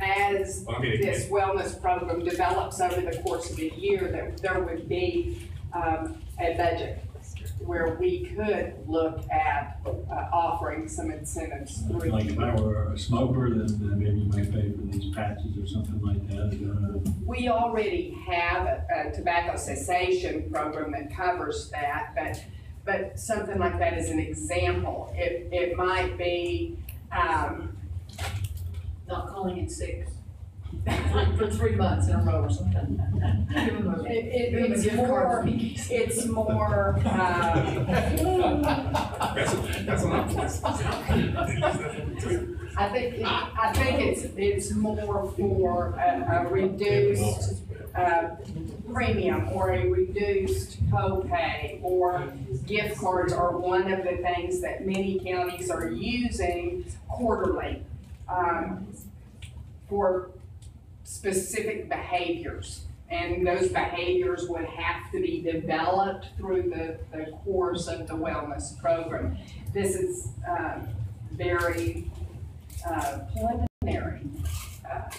as this wellness program develops over the course of a year, that there would be a budget where we could look at offering some incentives. Like if I were a smoker, then maybe you might pay for these patches or something like that. We already have a tobacco cessation program that covers that, but something like that is an example. It might be, Not calling in sick. for 3 months in a row or something. Give them a It's gift card more, for me. it's more, That's an option. I think it's more for a reduced, premium or a reduced copay or gift cards are one of the things that many counties are using quarterly, for specific behaviors. And those behaviors would have to be developed through the course of the wellness program. This is, very, preliminary.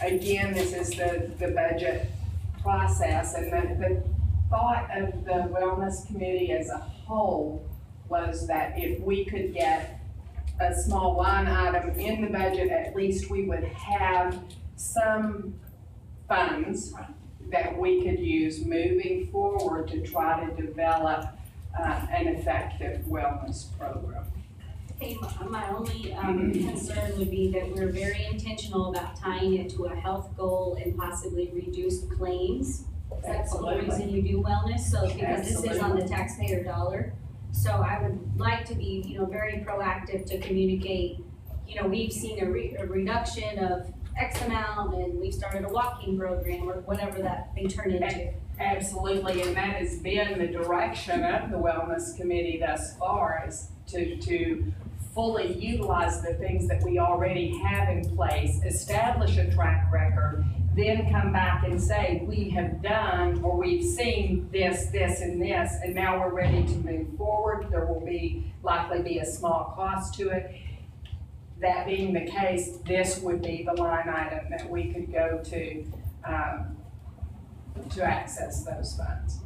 Again, this is the budget process, and the thought of the wellness committee as a whole was that if we could get a small line item in the budget, at least we would have some funds that we could use moving forward to try to develop an effective wellness program. Okay, my only concern would be that we're very intentional about tying it to a health goal and possibly reduced claims. That's the only reason you do wellness, so because this is on the taxpayer dollar. So I would like to be, very proactive to communicate, we've seen a reduction of X amount and we've started a walking program or whatever that may turn into. Absolutely, and that has been the direction of the wellness committee thus far, is to fully utilize the things that we already have in place, establish a track record, then come back and say, we have done, or we've seen this, this, and this, and now we're ready to move forward. There will likely be a small cost to it. That being the case, this would be the line item that we could go to access those funds.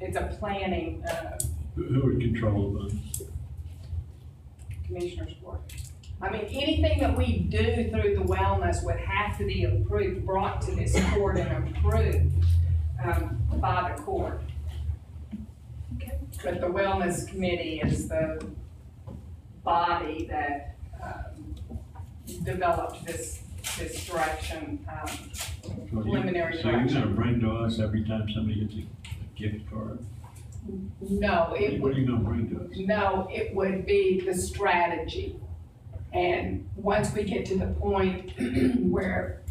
It's a planning, Who would control the funds? Commissioner's Court. I mean, anything that we do through the wellness would have to be approved, brought to this court and approved by the court. But the wellness committee is the body that developed this direction, preliminary So you're direction. gonna bring to us every time somebody gets a gift card? No, What are you gonna bring to us? No, it would be the strategy. And once we get to the point where,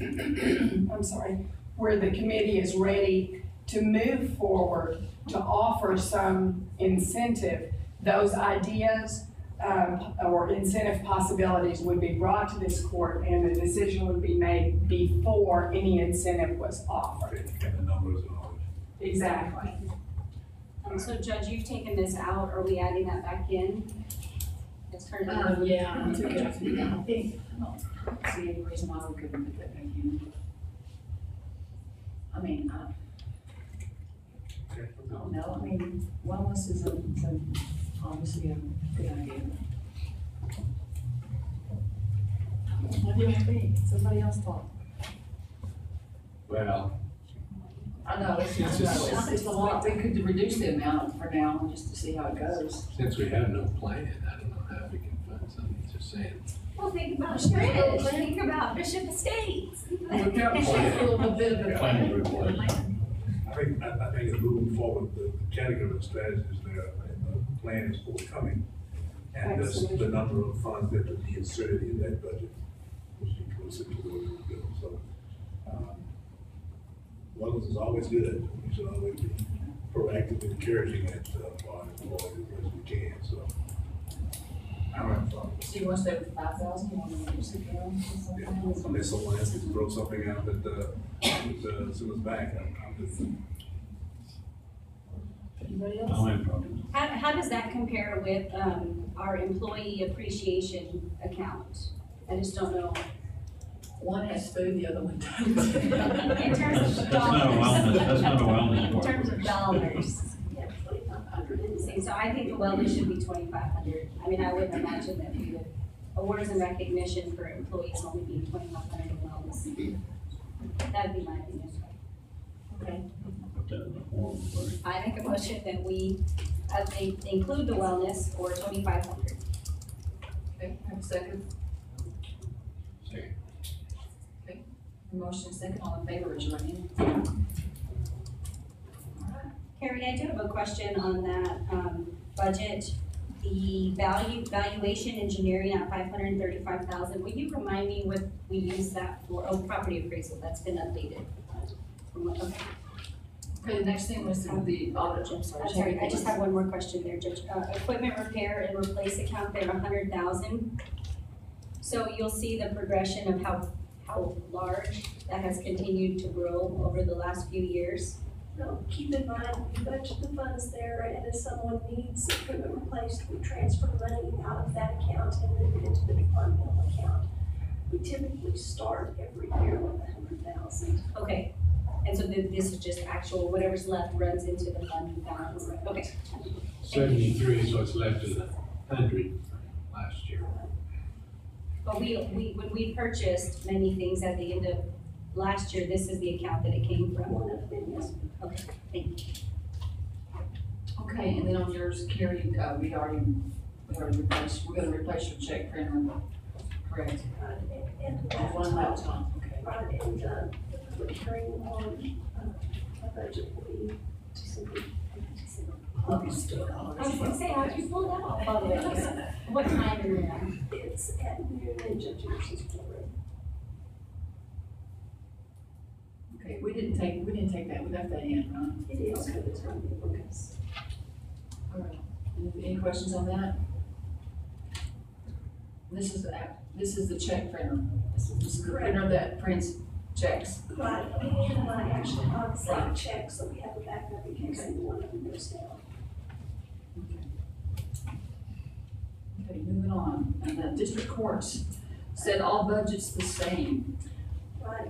where the committee is ready to move forward, to offer some incentive, those ideas or incentive possibilities would be brought to this court and the decision would be made before any incentive was offered. And the numbers and all. Exactly. So Judge, you've taken this out, are we adding that back in? It's currently. Yeah, I took it, I think, I don't see any reason why we couldn't put that back in. I mean, I don't know, I mean, wellness is obviously a good idea. What do you think? Somebody else talk. Well, I know, it's a lot, we could reduce the amount for now, just to see how it goes. since we have no plan, I don't know how we can fund something, just saying. Well, think about Bridge, think about Bishop Estates. We've got a A plan. little bit of a Plan. I think in moving forward, the category of strategies there, and the plan is forthcoming. And the number of funds that would be inserted in that budget, which inclusive to where we would go, so. Wellness is always good, we should always be proactive and encouraging it, for our employees as we can, so. I don't have a problem. So you want to stay with 5,000, you want to reduce it down to something? Unless someone else can throw something out that, send us back, I'm just. Anybody I else? don't have a problem. How does that compare with, our employee appreciation account? I just don't know. One has food, the other one doesn't. In terms of That's not a wellness, that's not a wellness In terms of program. dollars. See, so I think the wellness should be 2,500. I mean, I wouldn't imagine that we would, awards and recognition for employees only being 2,500 in wellness. That'd be my opinion. Okay. Put that in the form, but- I make a motion that we, include the wellness for 2,500. Okay, have a second. Second. Motion second, all in favor, raise your right hand. Carrie, I do have a question on that, budget. The valuation engineering at $535,000, will you remind me what we use that for? Oh, property appraisal, that's been updated. Okay. Okay, the next thing was the audit, I'm sorry. I'm sorry, I just have one more question there, Judge. Equipment repair and replace account there, 100,000. So you'll see the progression of how large that has continued to grow over the last few years. No, keep in mind, we budget the funds there, and if someone needs equipment replaced, we transfer money out of that account and move it into the departmental account. We typically start every year with 100,000. Okay, and so this is just actual, whatever's left runs into the fund balance, okay. 73 is what's left of the 100 last year. But when we purchased many things at the end of last year, this is the account that it came from. One of them, yes. Okay, thank you. Okay, and then on yours, Carrie, we already replaced, we're gonna replace your check printer, correct? And On one laptop, okay. right, and, the public hearing on, a budget will be December. I was gonna say, how'd you pull that off? Oh, yeah. What time in there? It's at noon in Judge Anderson's courtroom. Okay, we didn't take that, we left that in, right? It is for the time being, yes. All right, any questions on that? This is the check printer, this is the printer that prints checks. Right, and I actually have some checks, so we have a backup in case any one of them goes down. Okay, moving on, and the district courts said all budgets the same. Right,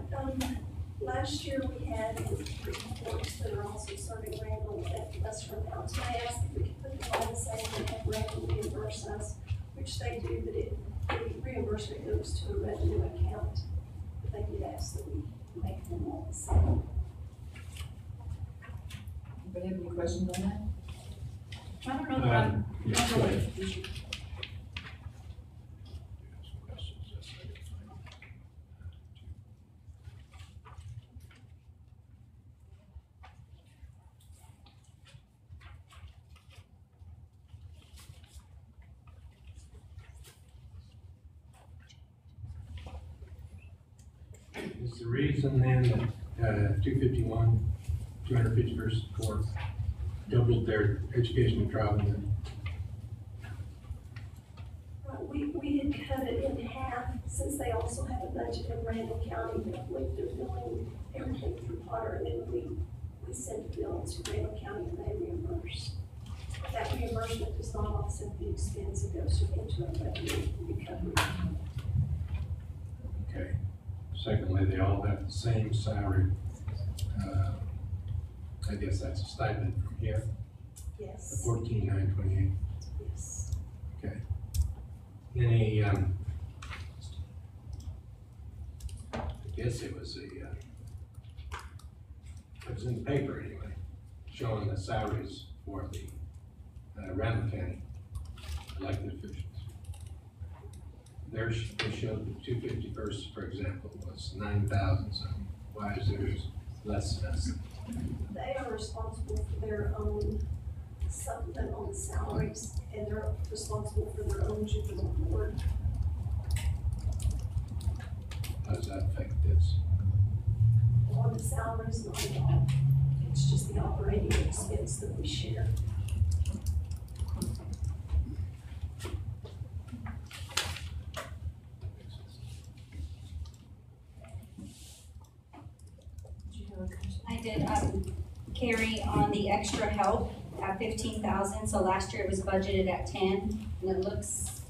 last year we had 3 courts that are also serving Randall at lesser amounts. I asked if we could put them all the same and have Randall reimburse us, which they do, but the reimbursement goes to a revenue account. But they did ask that we make them all the same. Anybody have any questions on that? I don't know, Yes, go ahead. Is the reason then that 251, 251st Court doubled their education and travel then? We had cut it in half since they also have a budget in Randall County. I believe they're billing everything through Potter, and then we send the bill to Randall County and they reimburse. That reimbursement does not offset the expense, it goes into a budget recovery. Okay. Secondly, they all have the same salary. I guess that's a stipend from here, the Yes. 14,928. Yes. Okay. Any, I guess it was it was in the paper anyway, showing the salaries for the Randall County elected officials. They showed the 251st, for example, was 9,000 something. Why is theirs less than us? They are responsible for their own supplemental salaries, and they're responsible for their own juvenile court. How does that affect this? On the salaries, not at all. It's just the operating expense that we share. I did, carry on the extra help at 15,000, so last year it was budgeted at 10, and it looks,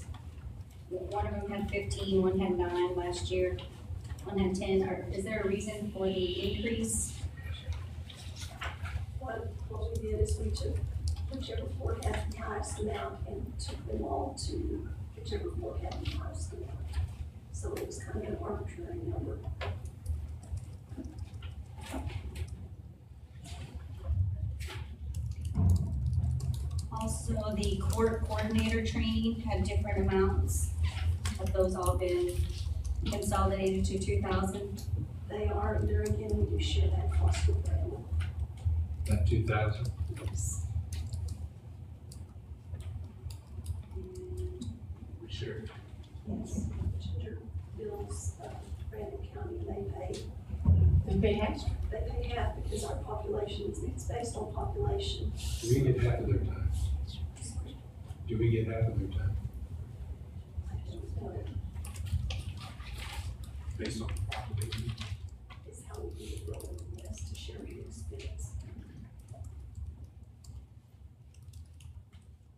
one of them had 15, one had 9 last year, one had 10, is there a reason for the increase? What we did is we took whichever court had the highest amount and took them all to whichever court had the highest amount. So it was kind of an arbitrary number. Also, the court coordinator training had different amounts. Have those all been consolidated to 2,000? They are, and there again, we do share that cost with them. That 2,000? Yes. We share. Yes, Ginger bills, Brandon County, and They pay extra. they pay half because our population it's based on population. Do we get half of their time? Do we get half of their time? Based on population. Is how we do it, rolling, yes, to share the expense.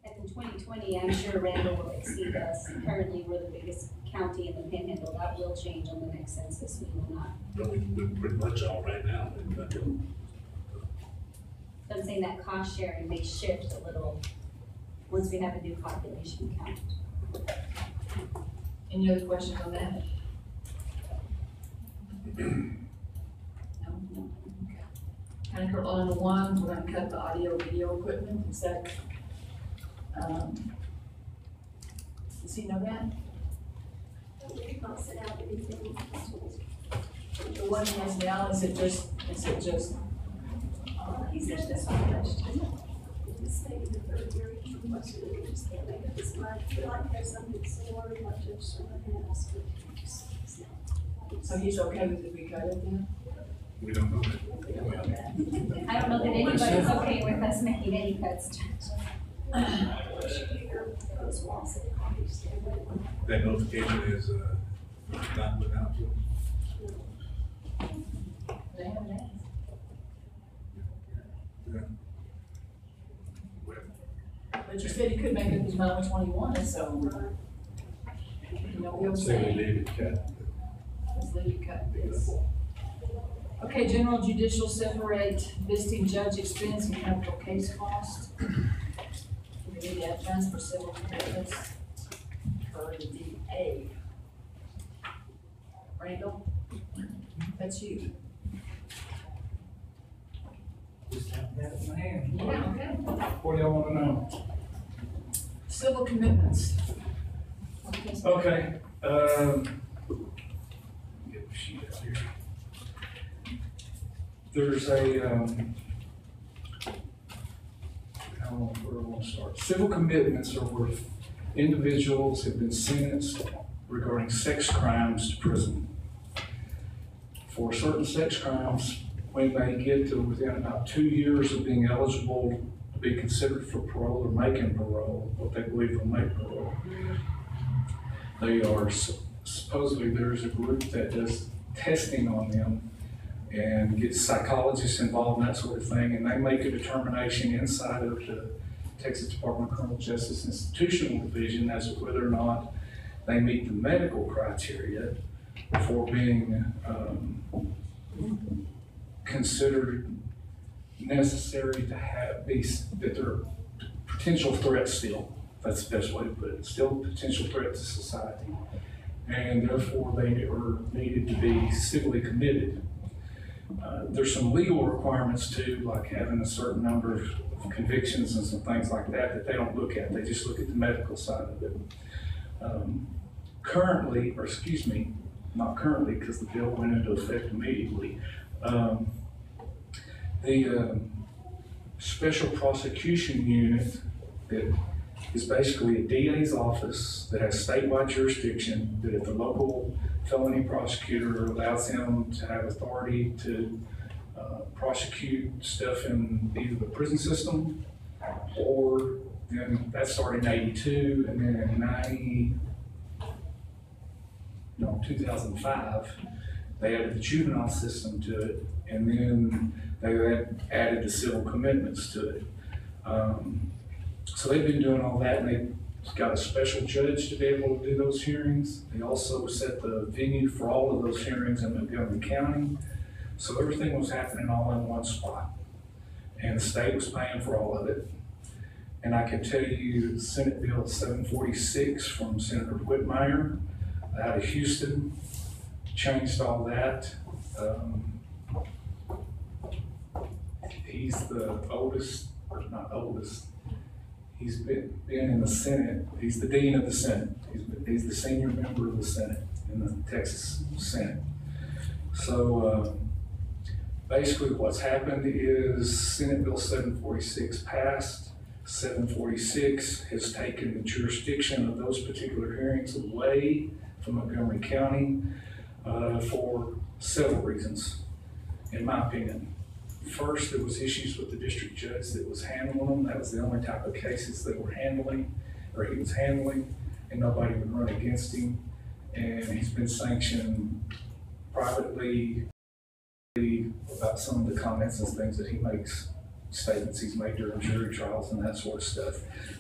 And in 2020, I'm sure Randall will exceed us. Currently, we're the biggest county in the Panhandle. That will change on the next census. We will not. We're pretty much all right now. I'm saying that cost sharing may shift a little once we have a new population count. Any other questions on that? No? No? Okay. County Court Law number 1, we're gonna cut the audio video equipment, is that, does he know that? We've not sent out anything. The one he has now, is it just, He said this one question. This may be the third year he requested it, we just can't make up his mind. We like to have something similar, like Judge Sherman has, but it's not. so he's okay with if we cut it then? We don't know that. I don't know that anybody's okay with us making any cuts. That notification is, not went out to. They haven't asked. Yeah. But you said he could make up his mind which one he wanted, so. You know, we'll Say we say, leave it cut. let's leave it cut this. Okay, general judicial separate visiting judge expense and capital case cost. We need to advance for civil commitments for the DA. Randall, that's you. Just have that in my hand. Yeah, okay. What do y'all wanna know? Civil commitments. Okay, get the sheet out here. There's a, where do I want to start? Civil commitments are where individuals have been sentenced regarding sex crimes to prison. For certain sex crimes, when they get to within about 2 years of being eligible to be considered for parole or making parole, what they believe will make parole, they are supposedly, there's a group that does testing on them and gets psychologists involved and that sort of thing, and they make a determination inside of the Texas Department of Criminal Justice Institutional Division as to whether or not they meet the medical criteria for being considered necessary to have that they're potential threats still. That's the best way to put it. Still a potential threat to society. And therefore they are needed to be civilly committed. There's some legal requirements too, like having a certain number of convictions and some things like that they don't look at. They just look at the medical side of it. Currently, or excuse me, not currently because the bill went into effect immediately, the special prosecution unit that is basically a DA's office that has statewide jurisdiction, that if the local felony prosecutor allows him to have authority to prosecute stuff in either the prison system or then that started in 82 and then in 2005, they added the juvenile system to it, and then they added the civil commitments to it. So they've been doing all that, and they've got a special judge to be able to do those hearings. They also set the venue for all of those hearings in Montgomery County. So everything was happening all in one spot. And the state was paying for all of it. And I can tell you Senate Bill 746 from Senator Whitmire out of Houston changed all that. He's the oldest, or not oldest, he's been in the Senate. He's the dean of the Senate. He's the senior member of the Senate in the Texas Senate. So, basically what's happened is Senate Bill 746 passed. 746 has taken the jurisdiction of those particular hearings away from Montgomery County for several reasons, in my opinion. First, there was issues with the district judge that was handling them. That was the only type of cases they were handling, or he was handling, and nobody would run against him. And he's been sanctioned privately about some of the comments and things that he makes, statements he's made during jury trials and that sort of stuff.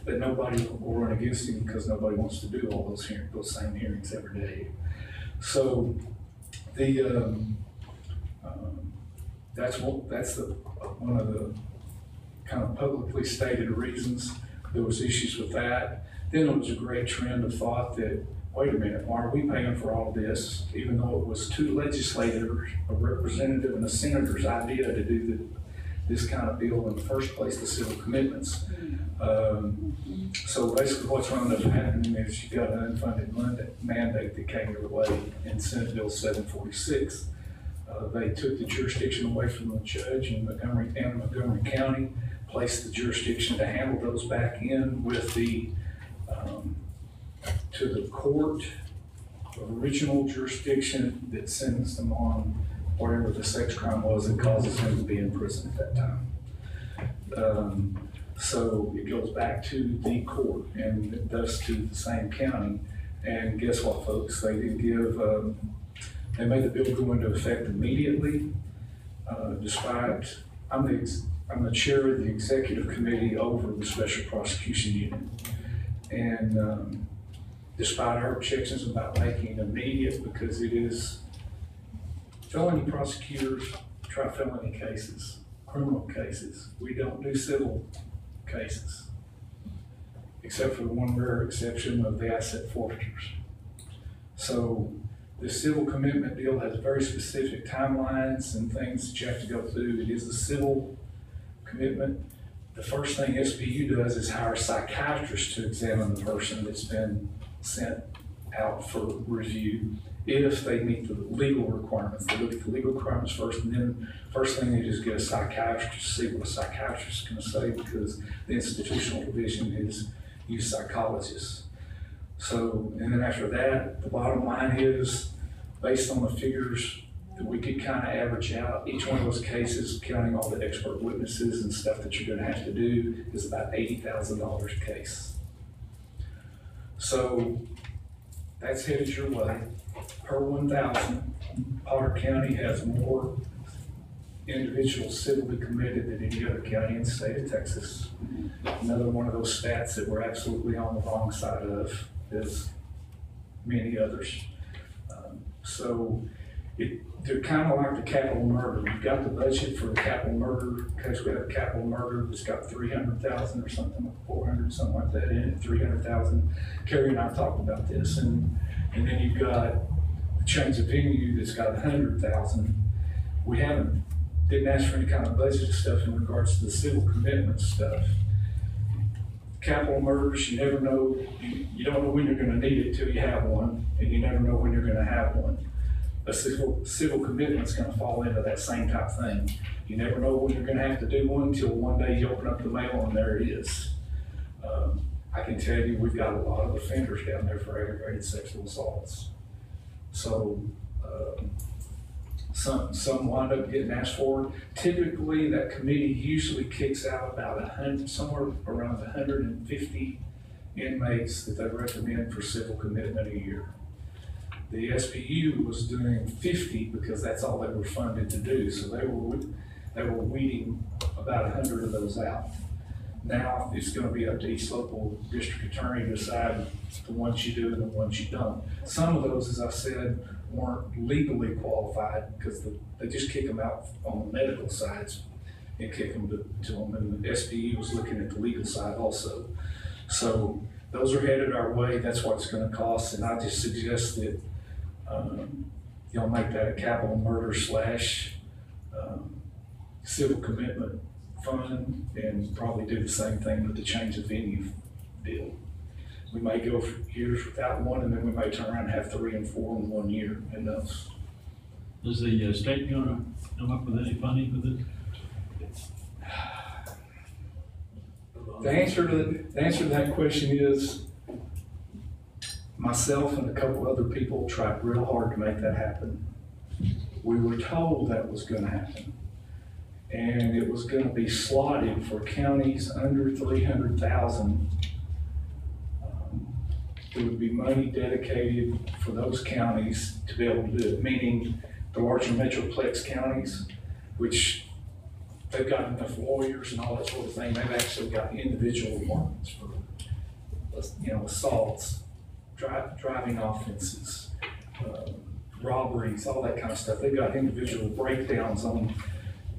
But nobody will run against him because nobody wants to do all those same hearings every day. So that's one of the kind of publicly stated reasons. There was issues with that. Then it was a great trend of thought that, wait a minute, why are we paying for all of this? Even though it was two legislators, a representative and a senator's idea to do this kind of bill in the first place, the civil commitments. So basically what's going to end up happening is you've got an unfunded mandate that came your way in Senate Bill 746. They took the jurisdiction away from the judge in Montgomery County, placed the jurisdiction to handle those back in with the to the court of original jurisdiction that sentenced them on whatever the sex crime was that causes him to be in prison at that time. So it goes back to the court and thus to the same county. And guess what, folks? They did give, they made the bill go into effect immediately, despite, I'm the chair of the executive committee over the special prosecution unit. And despite our objections about making it immediate, because it is, felony prosecutors try felony cases, criminal cases. We don't do civil cases, except for the one rare exception of the asset forfeitures. So the civil commitment deal has very specific timelines and things that you have to go through. It is a civil commitment. The first thing SBU does is hire a psychiatrist to examine the person that's been sent out for review if they meet the legal requirements. They look at the legal requirements first, and then first thing they do is get a psychiatrist to see what a psychiatrist is going to say, because the institutional division is use psychologists. So, and then after that, the bottom line is, based on the figures that we could kind of average out, each one of those cases, counting all the expert witnesses and stuff that you're going to have to do, is about $80,000 a case. So that's headed your way. Per 1,000, Potter County has more individuals civilly committed than any other county in the state of Texas. Another one of those stats that we're absolutely on the wrong side of, as many others. So they're kind of like the capital murder. We've got the budget for the capital murder, in case we have a capital murder that's got 300,000 or something, 400, something like that in it, 300,000. Carrie and I talked about this, and then you've got the change of venue that's got 100,000. We didn't ask for any kind of budget stuff in regards to the civil commitment stuff. Capital murders, you never know, you don't know when you're going to need it till you have one, and you never know when you're going to have one. A civil commitment's going to fall into that same type of thing. You never know when you're going to have to do one until one day you open up the mail and there it is. I can tell you we've got a lot of offenders down there for aggravated sexual assaults. So some wind up getting asked for. Typically, that committee usually kicks out about 100, somewhere around 150 inmates that they recommend for civil commitment a year. The SBU was doing 50 because that's all they were funded to do. So they were weeding about 100 of those out. Now it's going to be up to each local district attorney to decide the ones you do and the ones you don't. Some of those, as I said, weren't legally qualified because they just kick them out on the medical sides and kick them to them. And the SBU was looking at the legal side also. So those are headed our way. That's what it's going to cost. And I just suggest that y'all make that a capital murder / civil commitment fund, and probably do the same thing with the change of venue deal. We may go for years without one, and then we may turn around and have 3 and 4 in 1 year. Who knows? Is the state gonna come up with any funding for this? The answer to that question is, myself and a couple other people tried real hard to make that happen. We were told that was gonna happen. And it was gonna be slotted for counties under 300,000. There would be money dedicated for those counties to be able to do it, meaning the larger metroplex counties, which they've got enough lawyers and all that sort of thing. They've actually got individual warrants for, assaults, driving offenses, robberies, all that kind of stuff. They've got individual breakdowns on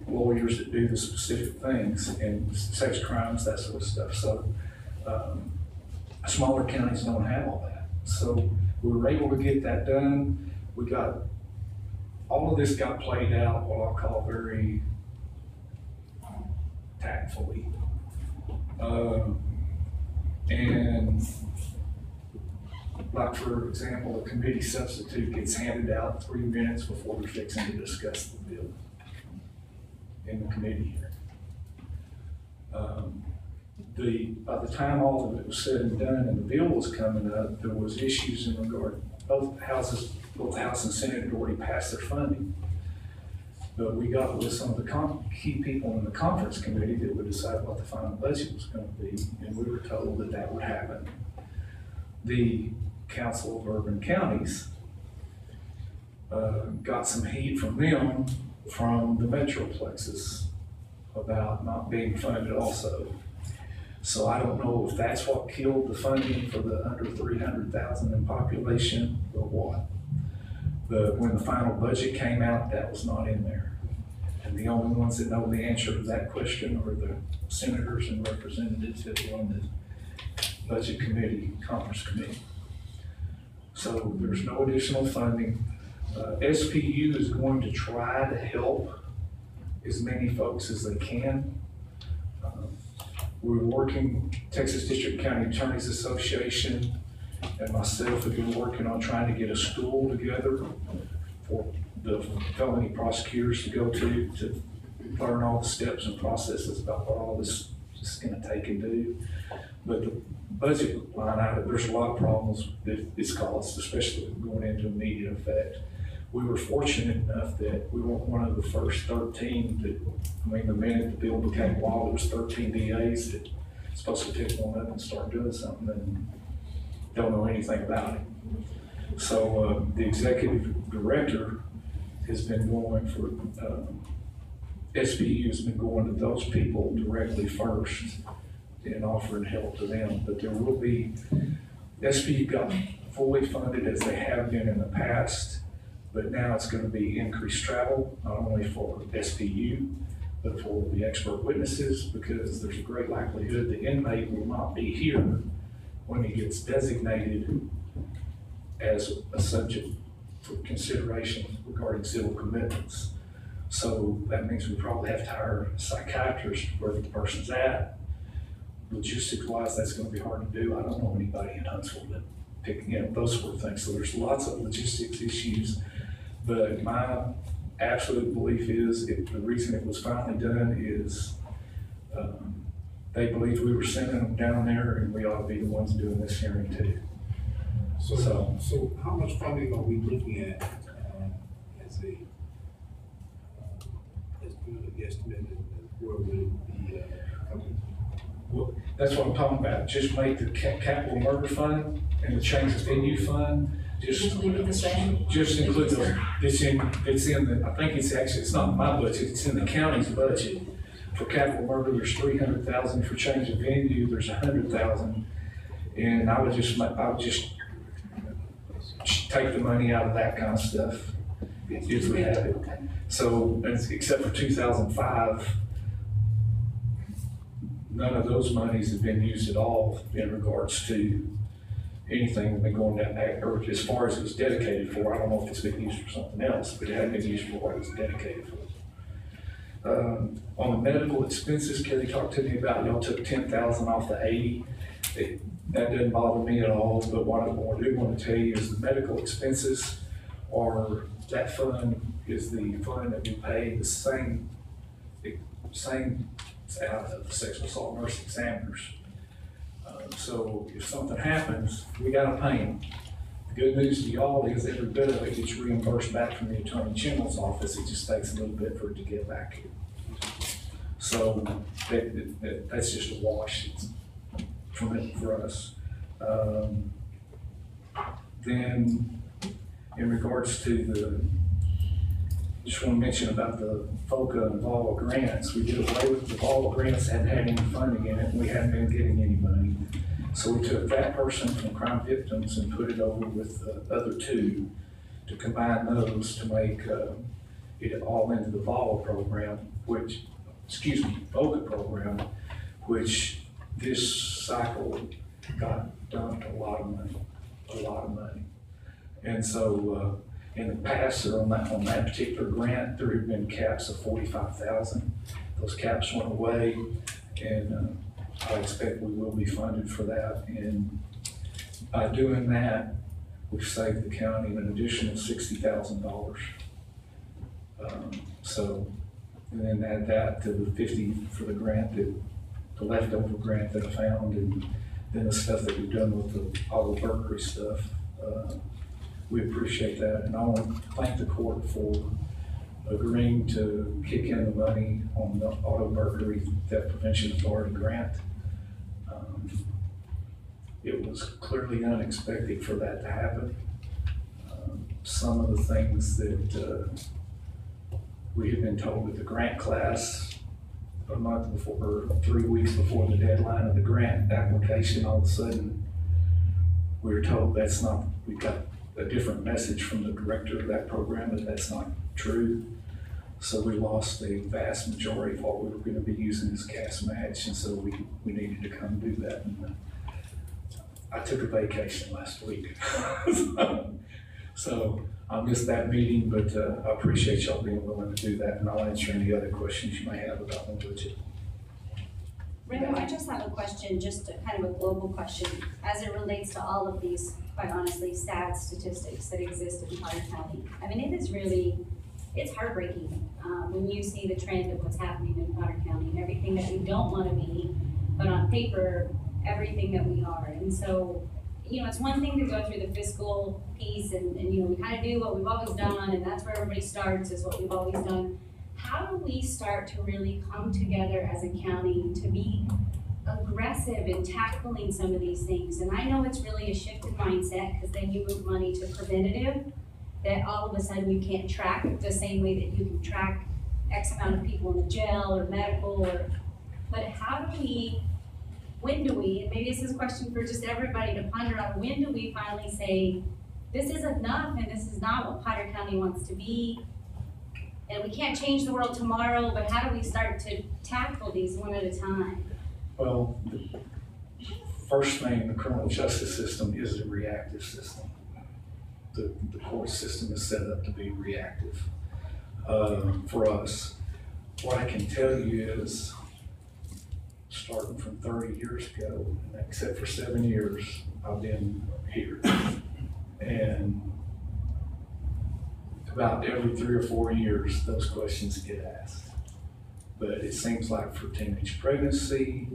lawyers that do the specific things and sex crimes, that sort of stuff. So smaller counties don't have all that. So we were able to get that done. All of this got played out what I'll call very tactfully. And like, for example, a committee substitute gets handed out 3 minutes before we're fixing to discuss the bill in the committee here. By the time all of it was said and done and the bill was coming up, there was issues in regard, both House and Senate had already passed their funding. But we got with some of the key people in the conference committee that would decide what the final budget was going to be, and we were told that that would happen. The Council of Urban Counties got some heat from them, from the metroplexes, about not being funded also. So I don't know if that's what killed the funding for the under 300,000 in population or what. But when the final budget came out, that was not in there. And the only ones that know the answer to that question are the senators and representatives that were on the budget committee, conference committee. So there's no additional funding. SPU is going to try to help as many folks as they can. We're working, Texas District County Attorneys Association and myself have been working on trying to get a school together for the felony prosecutors to go to learn all the steps and processes about what all this is going to take and do. But the budget line item, there's a lot of problems that it's caused, especially going into immediate effect. We were fortunate enough that we weren't one of the first 13 that, the minute the bill became law, there was 13 DAs that supposed to pick one up and start doing something and don't know anything about it. So the executive director has been going for, SBU has been going to those people directly first and offering help to them. But there will be, SBU got fully funded as they have been in the past, but now it's going to be increased travel, not only for SBU, but for the expert witnesses, because there's a great likelihood the inmate will not be here when he gets designated as a subject for consideration regarding civil commitments. So that means we probably have to hire a psychiatrist where the person's at. Logistics wise, that's going to be hard to do. I don't know anybody in Huntsville that picking up those sort of things. So there's lots of logistics issues. But my absolute belief is the reason it was finally done is they believed we were sending them down there and we ought to be the ones doing this hearing too. So how much funding are we looking at as a estimate, and where would it be coming? Well, that's what I'm talking about. Just make the capital murder fund and the change of venue fund. Just leave it the same. Just include those. It's in the, I think it's not my budget, it's in the county's budget. For capital murder, there's 300,000. For change of venue, there's 100,000. And I would just take the money out of that kind of stuff if we have it. So, except for 2005, none of those monies have been used at all in regards to anything that's been going down that, or as far as it was dedicated for. I don't know if it's been used for something else, but it hadn't been used for what it was dedicated for. On the medical expenses, Kelly talked to me about, y'all took 10,000 off the 80. That doesn't bother me at all, but what I do want to tell you is the medical expenses are That fund is the fund that we pay the same out of the sexual assault nurse examiners. So if something happens, we gotta pay them. The good news to y'all is every bit of it gets reimbursed back from the Attorney General's office. It just takes a little bit for it to get back here. So that's just a wash for us. Then in regards to just want to mention about the FOCA and VAWA grants. We did away with the VAWA grants, hadn't had any funding in it, and we hadn't been getting any money. So we took that person from crime victims and put it over with the other two to combine those to make it all into the VAWA program, FOCA program, which this cycle got dumped a lot of money. And so in the past, on that particular grant, there had been caps of $45,000. Those caps went away, and I expect we will be funded for that. And by doing that, we've saved the county an additional $60,000. And then add that to the 50 for the grant, the leftover grant that I found, and then the stuff that we've done with the auto burglary stuff. We appreciate that, and I want to thank the court for agreeing to kick in the money on the auto burglary theft prevention authority grant. It was clearly unexpected for that to happen. Some of the things that we had been told with the grant class a month before, or 3 weeks before the deadline of the grant application, all of a sudden we were told that's not, we got a different message from the director of that program that that's not true. So we lost the vast majority of what we were going to be using as cash match, and so we needed to come do that. And I took a vacation last week. So I missed that meeting, but I appreciate y'all being willing to do that, and I'll answer any other questions you may have about the budget. Randall, I just have a question, just kind of a global question, as it relates to all of these, quite honestly, sad statistics that exist in Potter County. I mean, it is really, it's heartbreaking when you see the trend of what's happening in Potter County and everything that we don't want to be, but on paper, everything that we are. And so, you know, it's one thing to go through the fiscal piece and you know, we kind of do what we've always done, and that's where everybody starts, is what we've always done. How do we start to really come together as a county to be aggressive in tackling some of these things? And I know it's really a shift in mindset, because then you move money to preventative, that all of a sudden you can't track the same way that you can track X amount of people in the jail or medical, but how do we, when do we, and maybe this is a question for just everybody to ponder on, when do we finally say, this is enough and this is not what Potter County wants to be? And we can't change the world tomorrow, but how do we start to tackle these one at a time? Well, the first thing, the criminal justice system is a reactive system. The court system is set up to be reactive for us. What I can tell you is, starting from 30 years ago, except for 7 years, I've been here. And about every 3 or 4 years, those questions get asked. But it seems like for teenage pregnancy,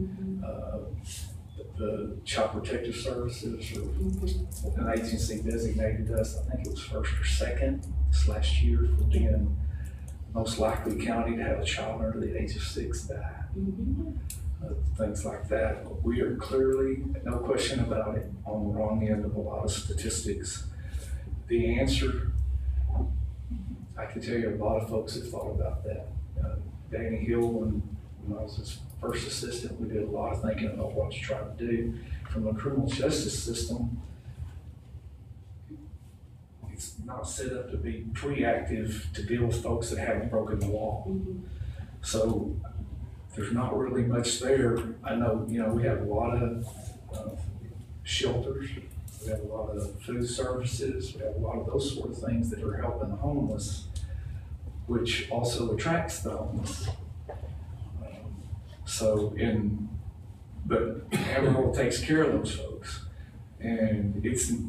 the Child Protective Services, or an agency designated us, I think it was first or second this last year, for being most likely county to have a child under the age of 6 die. Things like that. We are clearly, no question about it, on the wrong end of a lot of statistics. The answer, I can tell you a lot of folks have thought about that. Danny Hill, when I was his first assistant, we did a lot of thinking about what to try to do. From the criminal justice system, it's not set up to be reactive to deal with folks that haven't broken the law. So there's not really much there. I know, you know, we have a lot of shelters, we have a lot of food services, we have a lot of those sort of things that are helping the homeless, which also attracts the homeless. But Amarillo takes care of those folks. And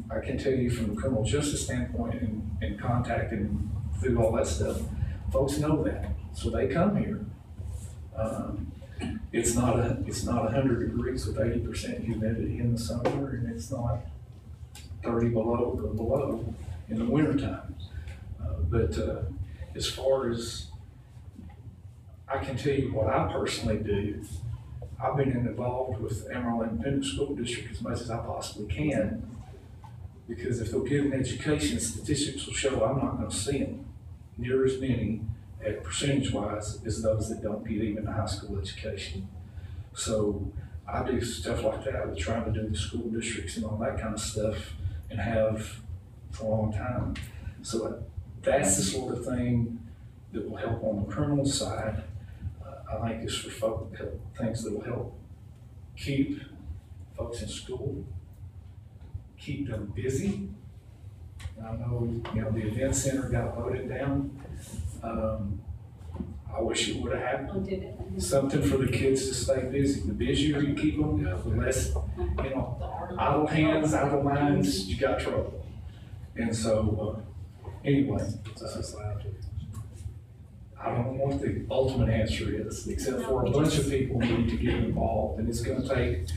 I can tell you from the criminal justice standpoint and contacting through all that stuff, folks know that, so they come here. It's not 100 degrees with 80% humidity in the summer, and it's not 30 below or below in the wintertime. But as far as, I can tell you what I personally do. I've been involved with Amarillo Independent School District as much as I possibly can, because if they'll give an education, statistics will show I'm not gonna see them near as many percentage-wise as those that don't get even a high school education. So I do stuff like that with trying to do the school districts and all that kind of stuff, and have for a long time. So that's the sort of thing that will help on the criminal side. I think is for things that will help keep folks in school, keep them busy. And I know, the event center got voted down. I wish it would have happened. Something for the kids to stay busy. The busier you keep them, the less, idle hands, idle minds, you got trouble. And so, anyway, I don't know what the ultimate answer is, except for a bunch of people need to get involved, and it's gonna take,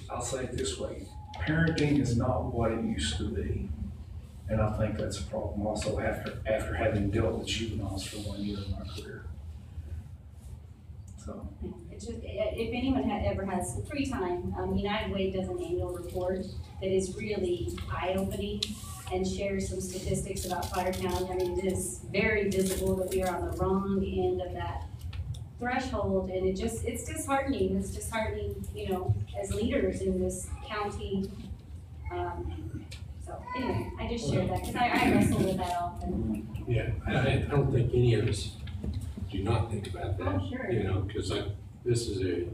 I'll say it this way, parenting is not what it used to be. And I think that's a problem also after having dealt with juveniles for 1 year in my career. So. It's just, if anyone ever has some free time, United Way does an annual report that is really eye-opening and shares some statistics about Potter County. I mean, it is very visible that we are on the wrong end of that threshold, and it's disheartening. It's disheartening, as leaders in this county. So anyway, I just shared that because I wrestle with that often. Yeah, I don't think any of us do not think about that. Oh, sure. Because this is a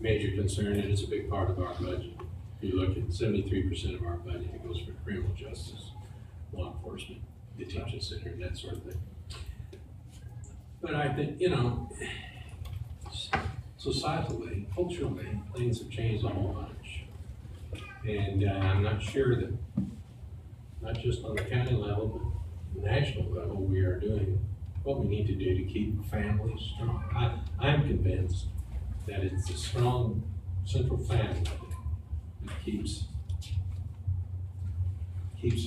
major concern, and it's a big part of our budget. If you look at 73% of our budget, it goes for criminal justice, law enforcement, detention center, and that sort of thing. But I think, societally, culturally, things have changed a whole bunch. And I'm not sure that, not just on the county level, but national level, we are doing what we need to do to keep families strong. I'm convinced that it's a strong central family that keeps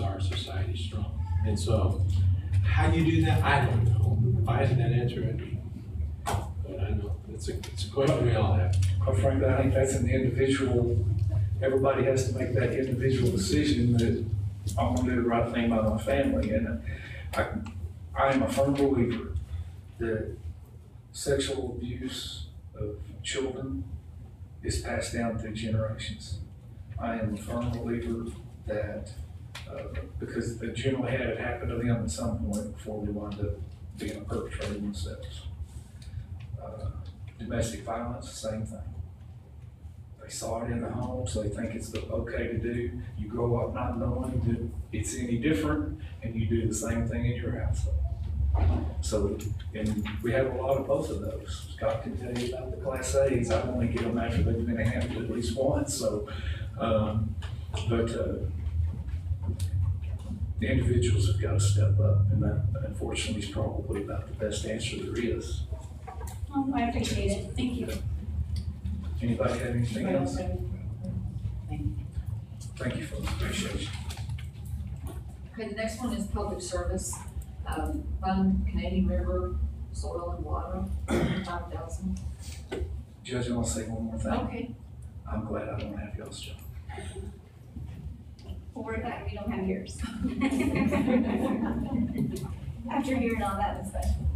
our society strong. And so, how do you do that? I don't know. If I had that answer, I'd be, but I know it's a question we all have. Quite frankly, I think that's an individual. Everybody has to make that individual decision that I'm going to do the right thing by my family. And I am a firm believer that sexual abuse of children is passed down through generations. I am a firm believer that because they generally had it happen to them at some point before they wind up being a perpetrator themselves. Domestic violence, same thing. They saw it in the home, so they think it's okay to do. You grow up not knowing that it's any different, and you do the same thing in your household. So, and we have a lot of both of those. Scott can tell you about the Class A's. I only get them after they've been handled at least once. So, the individuals have got to step up, and that, unfortunately, is probably about the best answer there is. Oh, I appreciate it. Thank you. Anybody have anything else? Thank you. Thank you for the appreciation. Okay, the next one is public service, fund Canadian River, soil and water, 5,000. Judge, I want to say one more thing. Okay. I'm glad I don't have y'all's job. Well, we're glad we don't have yours. After hearing all that discussion.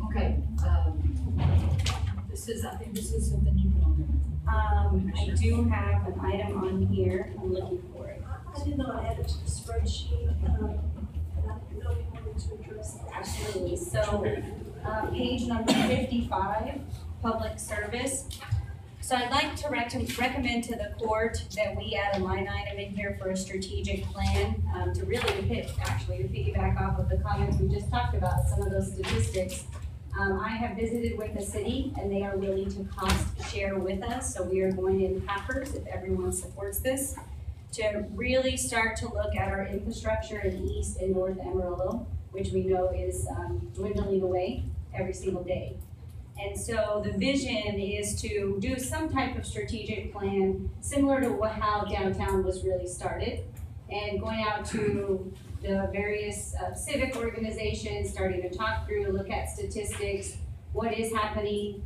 Okay, I think this is something you put on I do have an item on here. I'm looking for it. I did not add it to the spreadsheet, and I didn't know you wanted to address that. Absolutely. So, page number 55, public service. So I'd like to recommend to the court that we add a line item in here for a strategic plan to really to piggyback off of the comments we just talked about, some of those statistics. I have visited with the city and they are willing to cost share with us, so we are going in Packers if everyone supports this, to really start to look at our infrastructure in East and North Amarillo, which we know is dwindling away every single day. And so the vision is to do some type of strategic plan similar to how downtown was really started, and going out to the various civic organizations, starting to talk through, look at statistics, what is happening.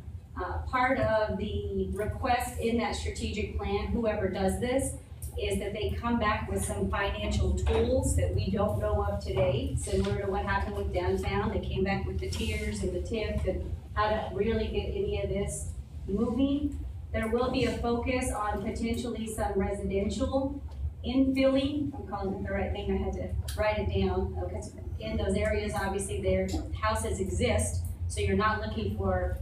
Part of the request in that strategic plan, whoever does this, is that they come back with some financial tools that we don't know of today, similar to what happened with downtown. They came back with the tiers and the TIF and how to really get any of this moving. There will be a focus on potentially some residential infilling. I'm calling it the right thing, I had to write it down. Because in those areas, obviously, their houses exist, so you're not looking for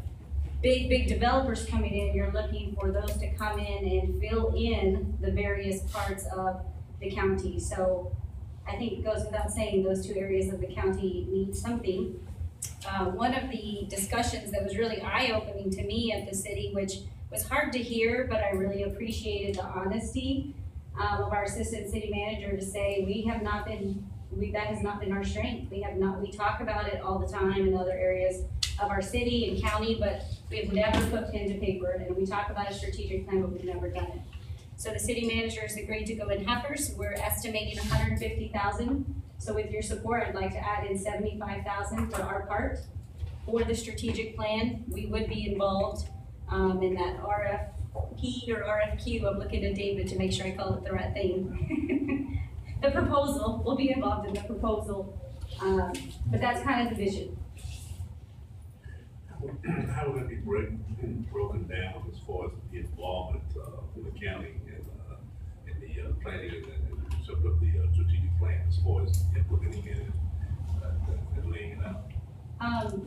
big developers coming in, you're looking for those to come in and fill in the various parts of the county. So I think it goes without saying those two areas of the county need something. One of the discussions that was really eye-opening to me at the city, which was hard to hear, but I really appreciated the honesty of our assistant city manager to say, that has not been our strength. We talk about it all the time in other areas of our city and county, but we've never put pen to paper, and we talk about a strategic plan, but we've never done it. So the city manager has agreed to go in heifers. We're estimating $150,000. So with your support, I'd like to add in $75,000 for our part. For the strategic plan, we would be involved in that RFP or RFQ. I'm looking at David to make sure I call it the right thing. The proposal, we'll be involved in the proposal, but that's kind of the vision. How would that be broken down as far as the involvement from the county and the planning and sort of the strategic plan as far as implementing it and laying it out?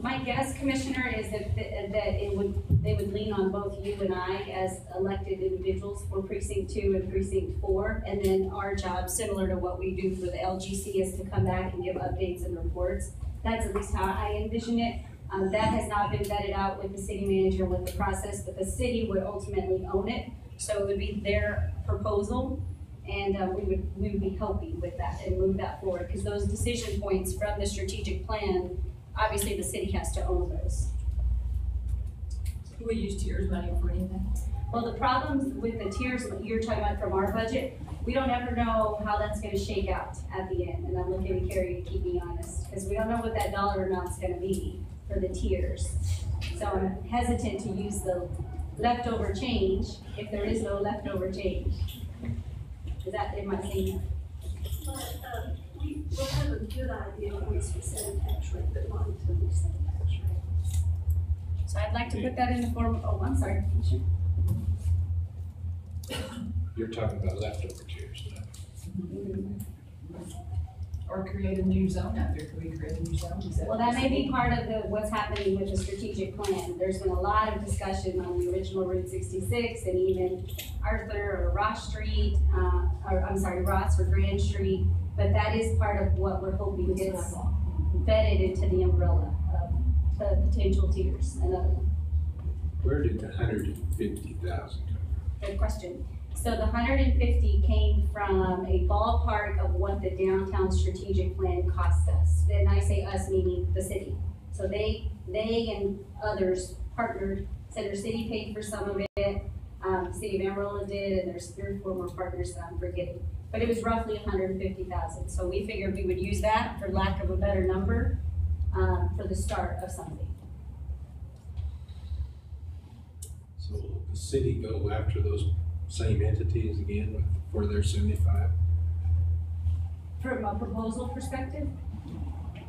My guess, Commissioner, is that they would lean on both you and I as elected individuals for Precinct 2 and Precinct 4, and then our job, similar to what we do for the LGC, is to come back and give updates and reports. That's at least how I envision it. That has not been vetted out with the city manager with the process, but the city would ultimately own it. So it would be their proposal, and we would be helping with that and move that forward, because those decision points from the strategic plan, obviously the city has to own those. Do we use tiers money for anything? Well, the problems with the tiers, you're talking about from our budget, we don't ever know how that's gonna shake out at the end. And I'm looking at Carrie to keep me honest, because we don't know what that dollar amount's gonna be for the tiers. So I'm hesitant to use the leftover change if there is no leftover change. Is that, am I saying that? But we'll have a good idea once we set a tax rate, but not until we set a tax rate. So I'd like to put that in the form of, oh, I'm sorry. You're talking about leftover tiers now. Or create a new zone out there? Could we create a new zone? Is Well, that may be part of what's happening with the strategic plan. There's been a lot of discussion on the original Route 66 and even Arthur or Ross Street, Ross or Grand Street. But that is part of what we're hoping gets vetted into the umbrella of the potential tiers. Where did the $150,000 come from? Good question. So the 150 came from a ballpark of what the downtown strategic plan cost us. And I say us, meaning the city. So they and others partnered. Center City paid for some of it. City of Amarillo did, and there's 3 or 4 more partners that I'm forgetting. But it was roughly 150,000. So we figured we would use that, for lack of a better number, for the start of something. So will the city go after those same entities again for their 75? From a proposal perspective?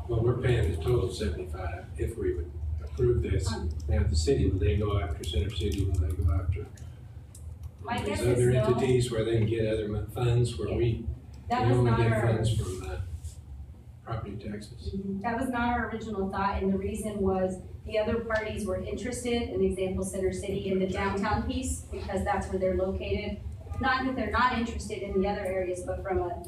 Well, we're paying the total 75 if we would approve this. Now, the city, will they go after Center City? Will they go after these other entities where they can get other funds where we only get funds from property taxes? That was not our original thought, and the reason was the other parties were interested, an example, Center City, in the downtown piece, because that's where they're located. Not that they're not interested in the other areas, but from a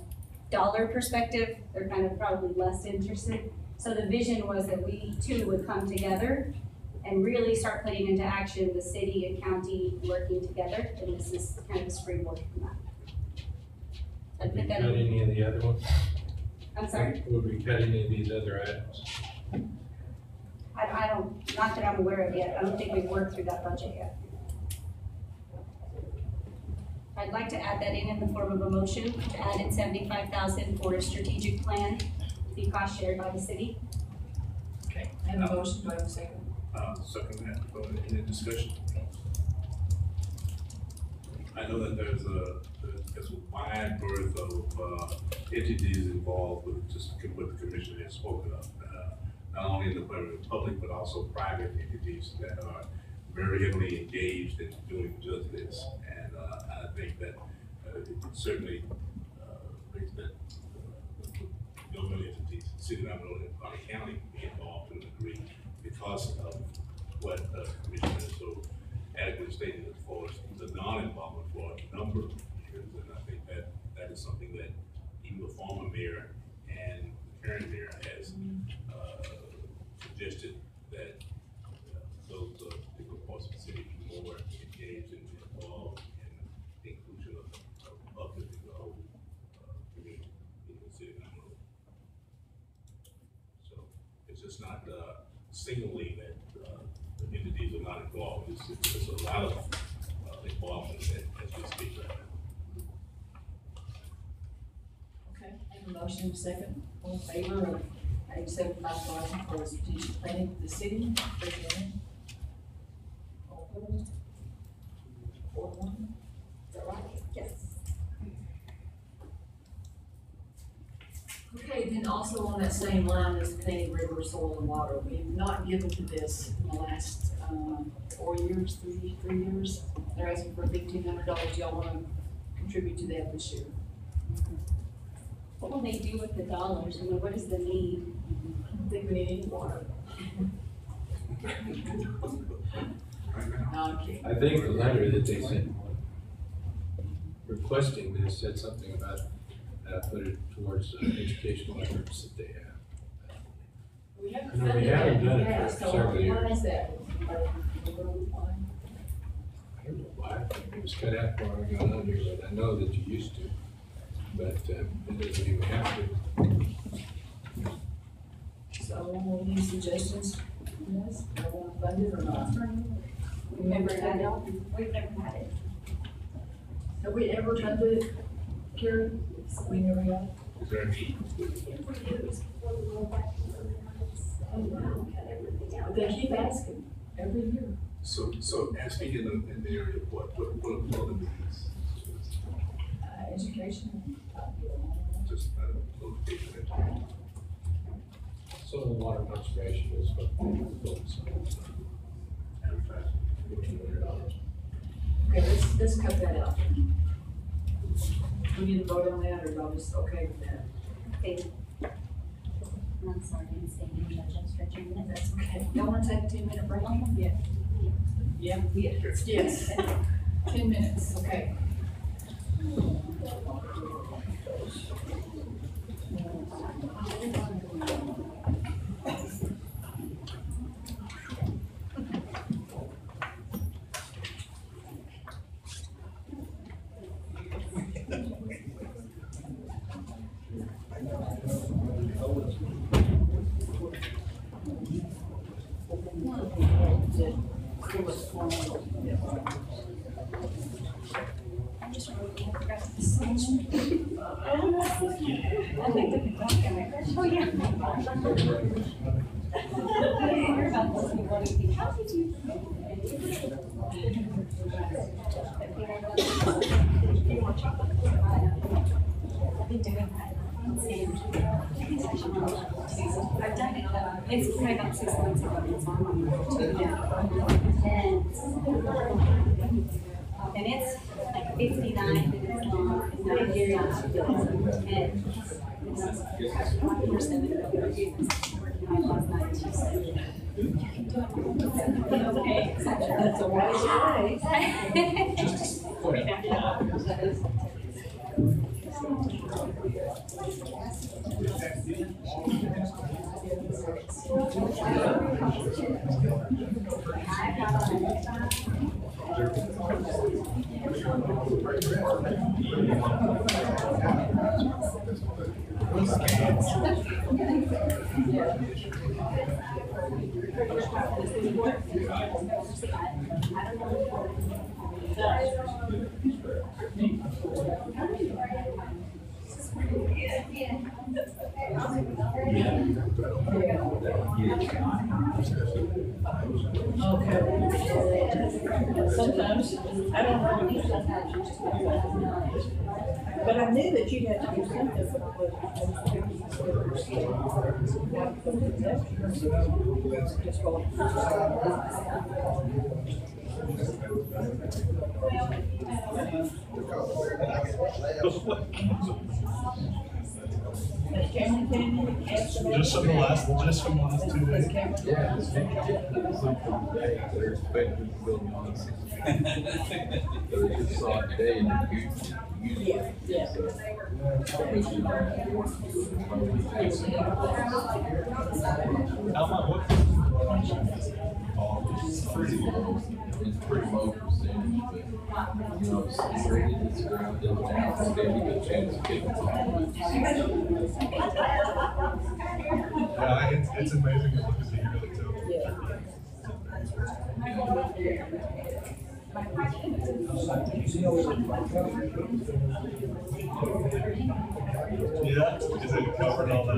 dollar perspective, they're kind of probably less interested. So the vision was that we two would come together and really start putting into action the city and county working together, and this is kind of a springboard from that. I Would we put that cut in, any of the other ones? I'm sorry, Would we cut any of these other items? I don't, not that I'm aware of yet, I don't think we've worked through that budget yet. I'd like to add that in the form of a motion, to add in 75,000 for a strategic plan, to be cost shared by the city. Okay, I have a motion, do I have a second? Second that, any discussion? I know that there's a wide berth of entities involved with just what the commissioner has spoken of. Not only in the public, but also private entities that are very heavily engaged in doing just this. And I think that it certainly makes that government entities, city and Orange County, be involved to a degree because of what the commissioner has so adequately stated as far as the non-involvement for a number of years. And I think that that is something that even the former mayor and the current mayor has suggested that those particular parts of the city be more engaged and involved in the inclusion of the whole community in the city. So it's just not singly that the entities are not involved. It's a lot of involvement as we speak right now. Okay, I have a motion, second, all in favor of adding 75,000 for strategic planning for the city, raise your hand. All opposed? 4-1, is that right? Yes. Okay, then also on that same line is the Canadian River Soil and Water. We've not given to this in the last 4 years, 3 years. They're asking for $1,500. Y'all want to contribute to that this year? What will they do with the dollars? I mean, what is the need? I don't think we need any water. No, I'm kidding. I think the letter that they sent requesting this said something about put it towards educational efforts that they have. We haven't No, we funded haven't that. done it Yeah, for so several why years. is that? I don't know why, it was cut out before I got on here, but I know that you used to. But it doesn't even have to. So, any suggestions? Yes, do you want to fund it or not? Remember, I don't, we've never had it. Have we ever funded it, Carrie? We never have. Is there a need? If we do, it's before we roll back in the minutes, and we'll cut everything out. But they keep asking every year. So asking in the area of what are the needs? Education. Just notification. Soil and water conservation is what they focus on. Advertising. $1,500. Okay, let's cut that out. We need to vote on that, or y'all just okay with that? Okay. I'm sorry, I didn't say you, Judge, I'm stretching a minute. That's okay. Y'all want to take a 10-minute break? Yeah. Yeah? Yes. 10 minutes, okay. I just wrote, I forgot to sign. I think the document. Oh, yeah. You're about to see what you think. How did you? I've been doing that. I've done it, it's probably about 6 months ago, it's on my and it's like 59 minutes long, it's not very long. And it's 1% last night, she said, you can do it. Okay, that's a wise way. Just point out. Sometimes, I don't know, but I knew that you had to do something for Just from the last 2 days. Yeah, it's something today, they're expecting to build on. So it's a soft day and usually. Yeah. It's pretty low percentage, but, you know, it's rated, it's ground, doesn't have a steady good chance of getting it. Yeah, it's amazing to look at the yearly too. Yeah, is it covered all that?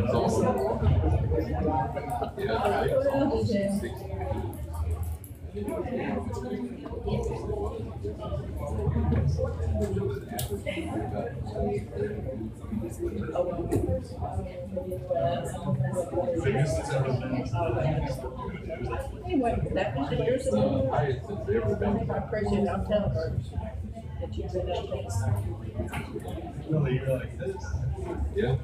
Biggest it's ever been. Anyway, that was the years ago. Highest it's ever been. I'm crazy about television. That you've been out there. Really, you're like this. Yeah.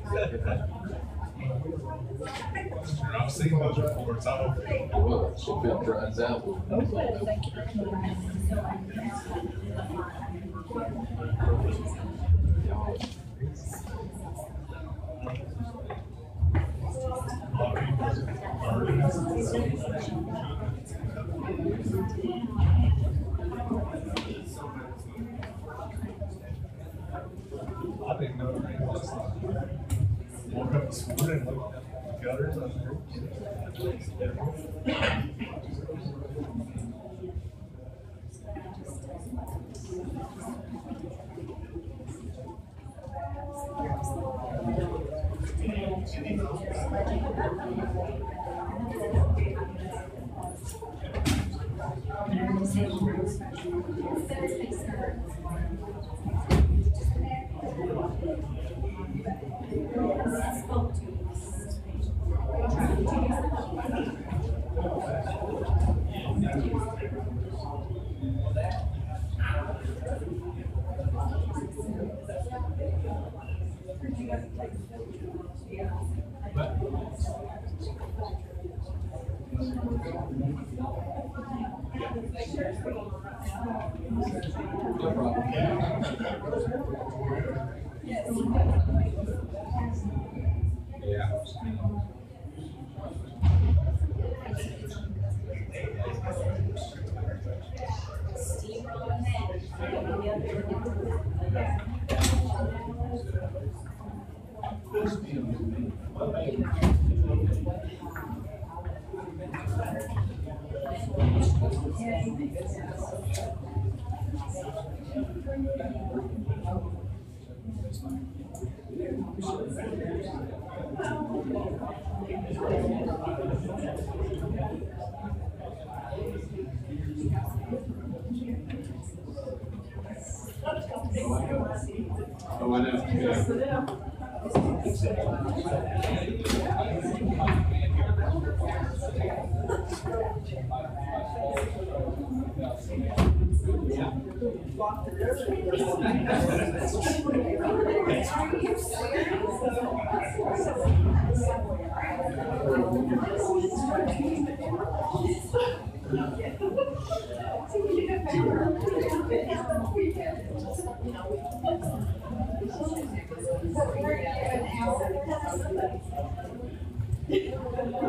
I've seen those reports. I hope. Well, if it dries out. Okay, thank you. I didn't know it rained last night. Woke up this morning and looked at the gutters on the Oh, I know. Yeah.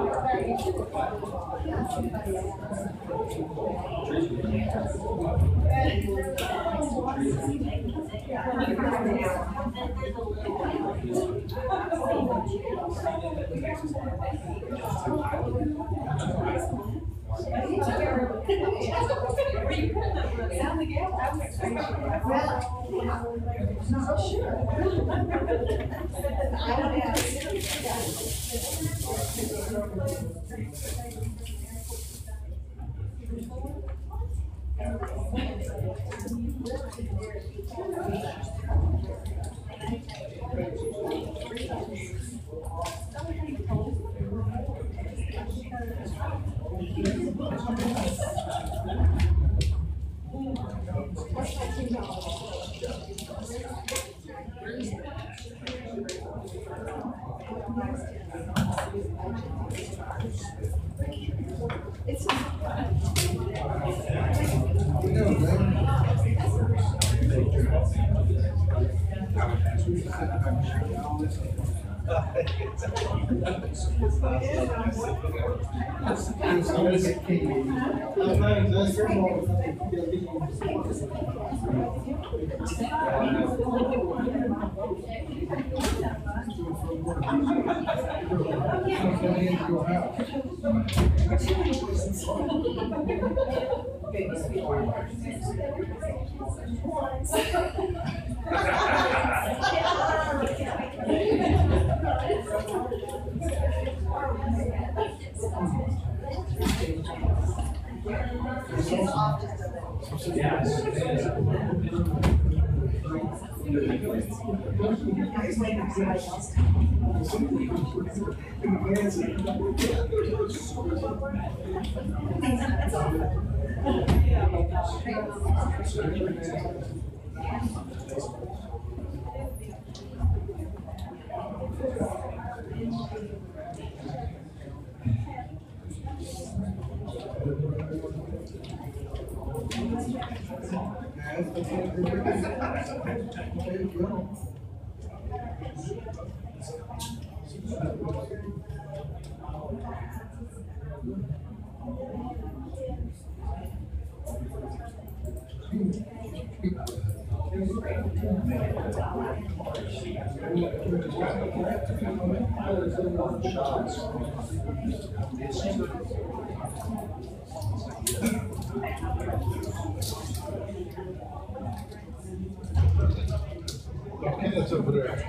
Kenneth's over there.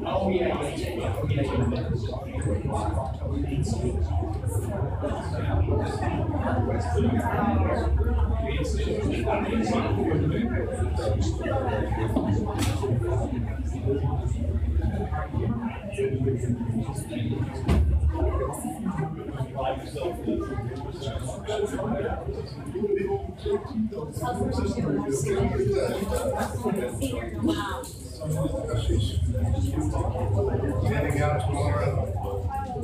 Oh, yeah. Wow. I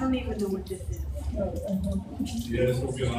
don't even know what this is. Yeah, this will be an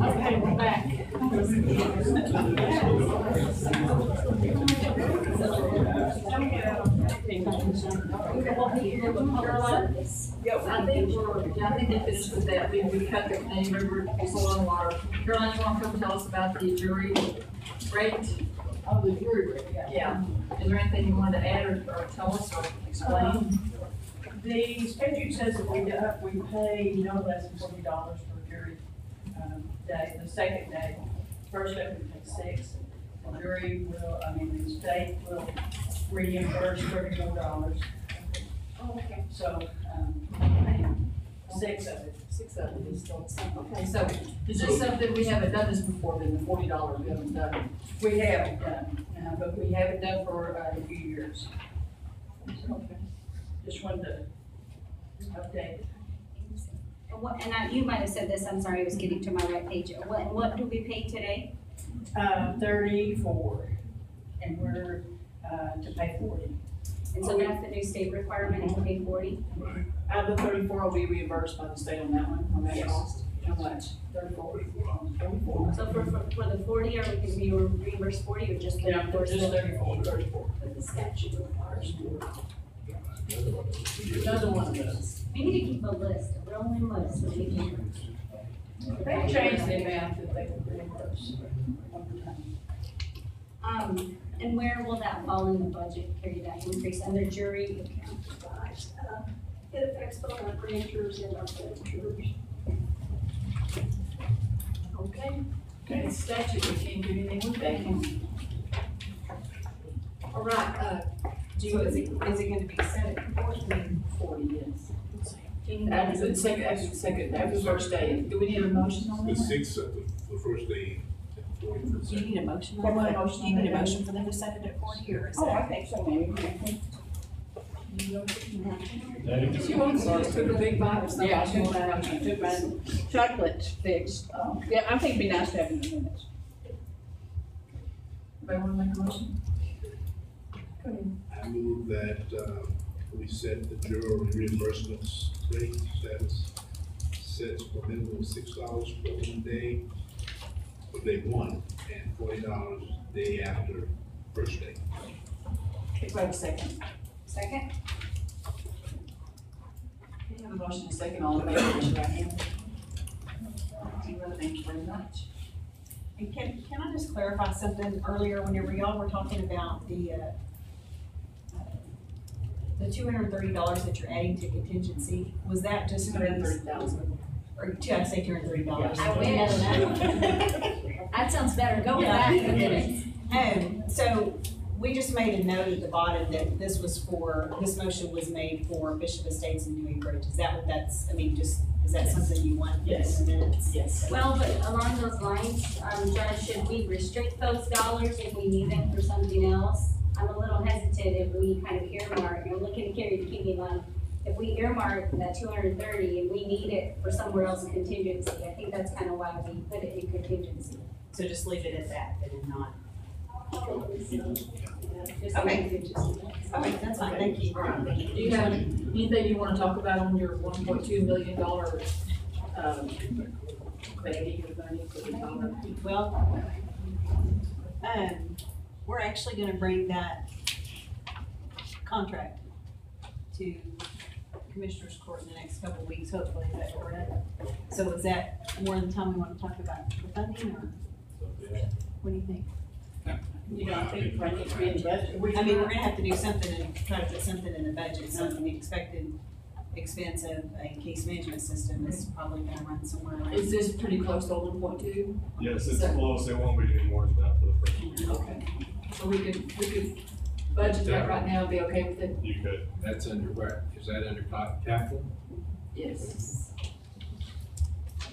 Okay, we're back. I think we finished with that. We cut the Canadian River soil and water. Caroline, you want to come tell us about the jury rate? Oh, the jury rate, yeah. Is there anything you wanted to add or tell us or explain? The statute says that we pay no less than $40 per jury day, the second day. First day we pay $6. The jury will, the state will reimburse $34. Oh, okay. So, six of it is still the same. Okay, so is this something we haven't done this before, then the $40 we haven't done? we haven't done, but we haven't done for a few years. Okay. Just wanted to update. You might have said this, I'm sorry, I was getting to my right page. What do we pay today? 34, and we're, to pay 40. And so that's the new state requirement, to pay 40? Out of the 34 will be reimbursed by the state on that one, on that Yes. cost? How much? 34. 34. So for the 40, are we gonna be reimbursed 40 or just 34? Just 34. But the statute requires more. Another one of those. We need to keep a list, a rolling list of each. They changed the amount that they would reimburse. And where will that fall in the budget, carry that increase under jury account? It affects both our grantors and our creditors. Okay. Okay, it's statute, we can't do anything with that, can we? All right, Is it gonna be set at 40, yes. After the second, after the first day, do we need a motion on The that? 6 of the first day. 40. Do you need a motion? Yeah, what motion? Do you need a motion for them to set it at 40 or is that? Oh, I think so, maybe. That She wants to just took a big bite of something. Yeah, She wants to- took my chocolate fixed. Yeah, I think it'd be nice to have it in the minutes. Anybody want to make a motion? Go ahead. I move that, we set the jury reimbursements rate status sets for minimum of $6 for one day, for day one, and $40 day after first day. Okay, wait a second. Second? We have a motion and a second, all in favor, raise your right hand. Thank you very much. And can I just clarify something earlier, whenever y'all were talking about the $230 that you're adding to contingency, was that just? $230,000. Or did I say $230? I wish. That sounds better, go with that in a minute. So we just made a note at the bottom that this motion was made for Bishop Estates and New Acreage. Is that what that's, is that something you want? Yes. In the minutes? Yes. Well, but along those lines, Judge, should we restrict those dollars if we need them for something else? I'm a little hesitant if we kind of earmark, and I'm looking at Carrie to keep me in line. If we earmark that 230 and we need it for somewhere else in contingency, I think that's kind of why we put it in contingency. So just leave it at that, and not. Just Okay. contingency. Okay, that's fine, thank you. All right, thank you. Do you have anything you want to talk about on your $1.2 million, credit or money for the dollar? Well, we're actually gonna bring that contract to Commissioners Court in the next couple of weeks, hopefully, is that correct? So is that more than time we wanna talk about the funding, or what do you think? You don't think it needs to be in the budget? I mean, we're gonna have to do something and try to put something in the budget, so the expected expense of a case management system is probably gonna run somewhere around. Is this pretty close to 1.2? Yes, it's close, it won't be any more than that for the first year. Okay. So we could budget that right now and be okay with it? You could. That's under where? Is that under capital? Yes.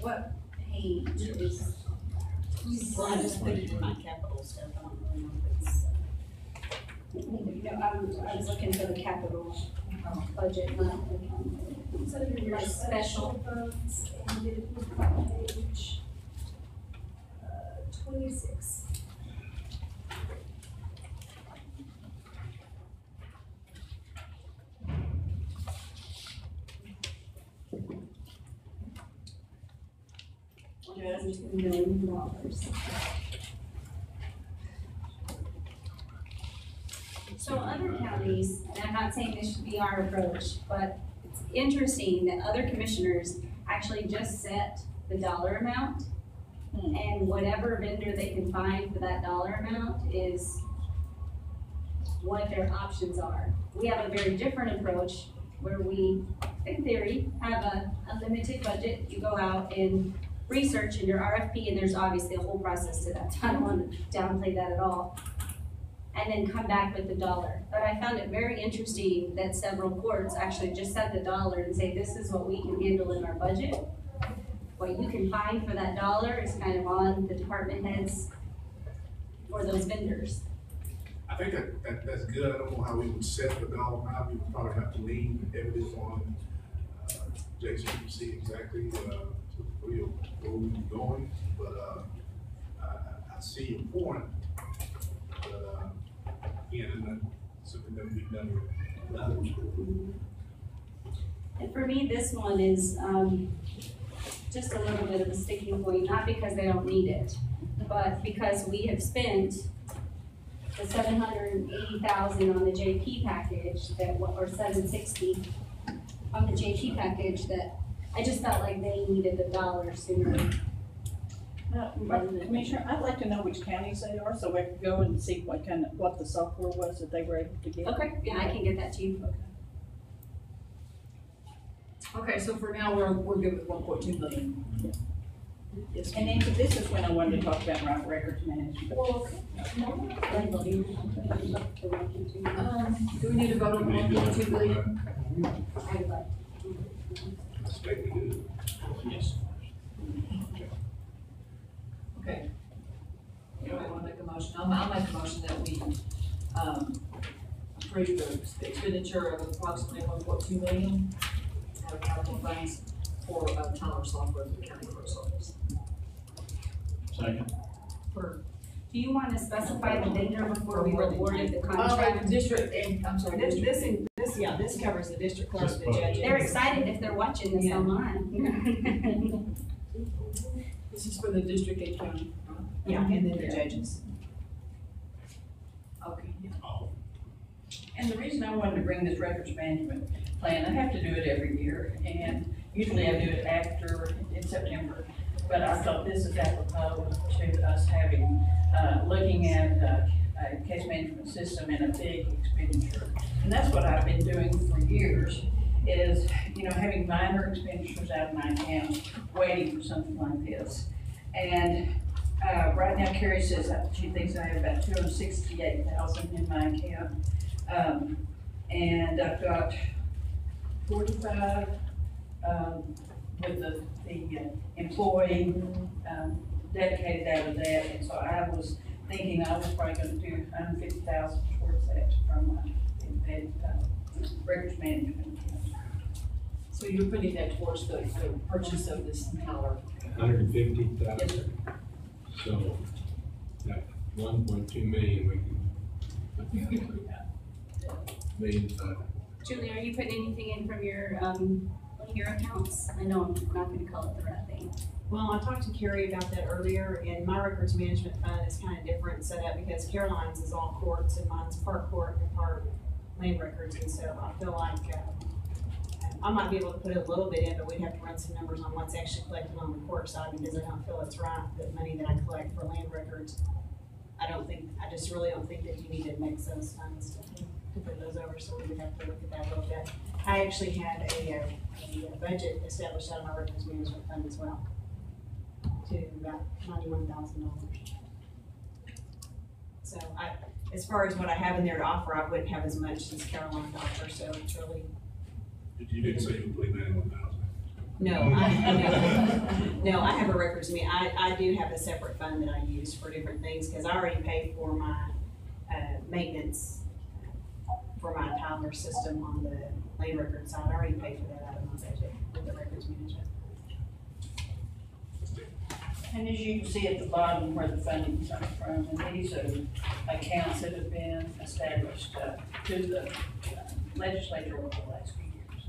What page is? Well, I just put it in my capital stuff, I don't really know if it's. No, I was looking for the capital budget, not So your like special. funds, and it would be on page 26. $1 million. So other counties, and I'm not saying this should be our approach, but it's interesting that other commissioners actually just set the dollar amount. And whatever vendor they can find for that dollar amount is what their options are. We have a very different approach where we, in theory, have a limited budget. You go out and research in your RFP, and there's obviously a whole process to that. I don't want to downplay that at all. And then come back with the dollar. But I found it very interesting that several courts actually just set the dollar and say, this is what we can handle in our budget. What you can find for that dollar is kind of on the department heads for those vendors. I think that's good. I don't know how we would set the dollar amount. We would probably have to lean evidence on, Jason, to see exactly, where we're going. But, I see your point. But, again, it's not something that we've done with others. And for me, this one is, just a little bit of a sticking point, not because they don't need it, but because we have spent the $780,000 on the JP package that, or $760 on the JP package that I just felt like they needed the dollar sooner. Commissioner, I'd like to know which counties they are, so we can go and see what the software was that they were able to get. Okay, yeah, I can get that to you. Okay, so for now, we're good with 1.2 million. Yes. And then this is when I wanted to talk about my records management. Well, do we need to vote on 1.2 million? Yes. Okay. Anybody want to make a motion? I'll make a motion that we, approve the expenditure of approximately 1.2 million out of capital funds for, Tyler software for the county clerk's office. Second. Do you want to specify the vendor before we awarded the contract? District, and, I'm sorry, district. This covers the district clerk, the judges. They're excited if they're watching this online. This is for the district and county. Yeah, and then the judges. Okay, yeah. And the reason I wanted to bring this records management plan, I have to do it every year, and usually I do it in September. But I thought this is apropos to us having, looking at a case management system and a big expenditure. And that's what I've been doing for years, is, having minor expenditures out of my account, waiting for something like this. And right now Carrie says that she thinks I have about $268,000 in my account. And I've got 45 with the employee dedicated out of that. And so I was thinking I was probably going to do $150,000 towards that from my records management. So you're putting that towards the purchase of this tower? 150,000. So that 1.2 million, we can. $1,000,000. Julie, are you putting anything in from your, one of your accounts? I know I'm not gonna call it the right thing. Well, I talked to Carrie about that earlier, and my records management fund is kind of different set up because Caroline's is all courts and mine's part court and part land records, and so I feel like, I might be able to put a little bit in, but we'd have to run some numbers on what's actually collected on the court side, because I don't feel it's right, that money that I collect for land records, I just really don't think that you need to mix those funds to put those over, so we would have to look at that a little bit. I actually had a budget established out of my records management fund as well, to about $91,000. So as far as what I have in there to offer, I wouldn't have as much as Caroline to offer, so it's really. You didn't say you played 91,000. No, I have a records, I do have a separate fund that I use for different things, because I already paid for my, maintenance for my Tyler system on the land record side. I already paid for that out of my budget with the records management. And as you can see at the bottom where the funding comes from, and these are accounts that have been established to the legislature over the last few years.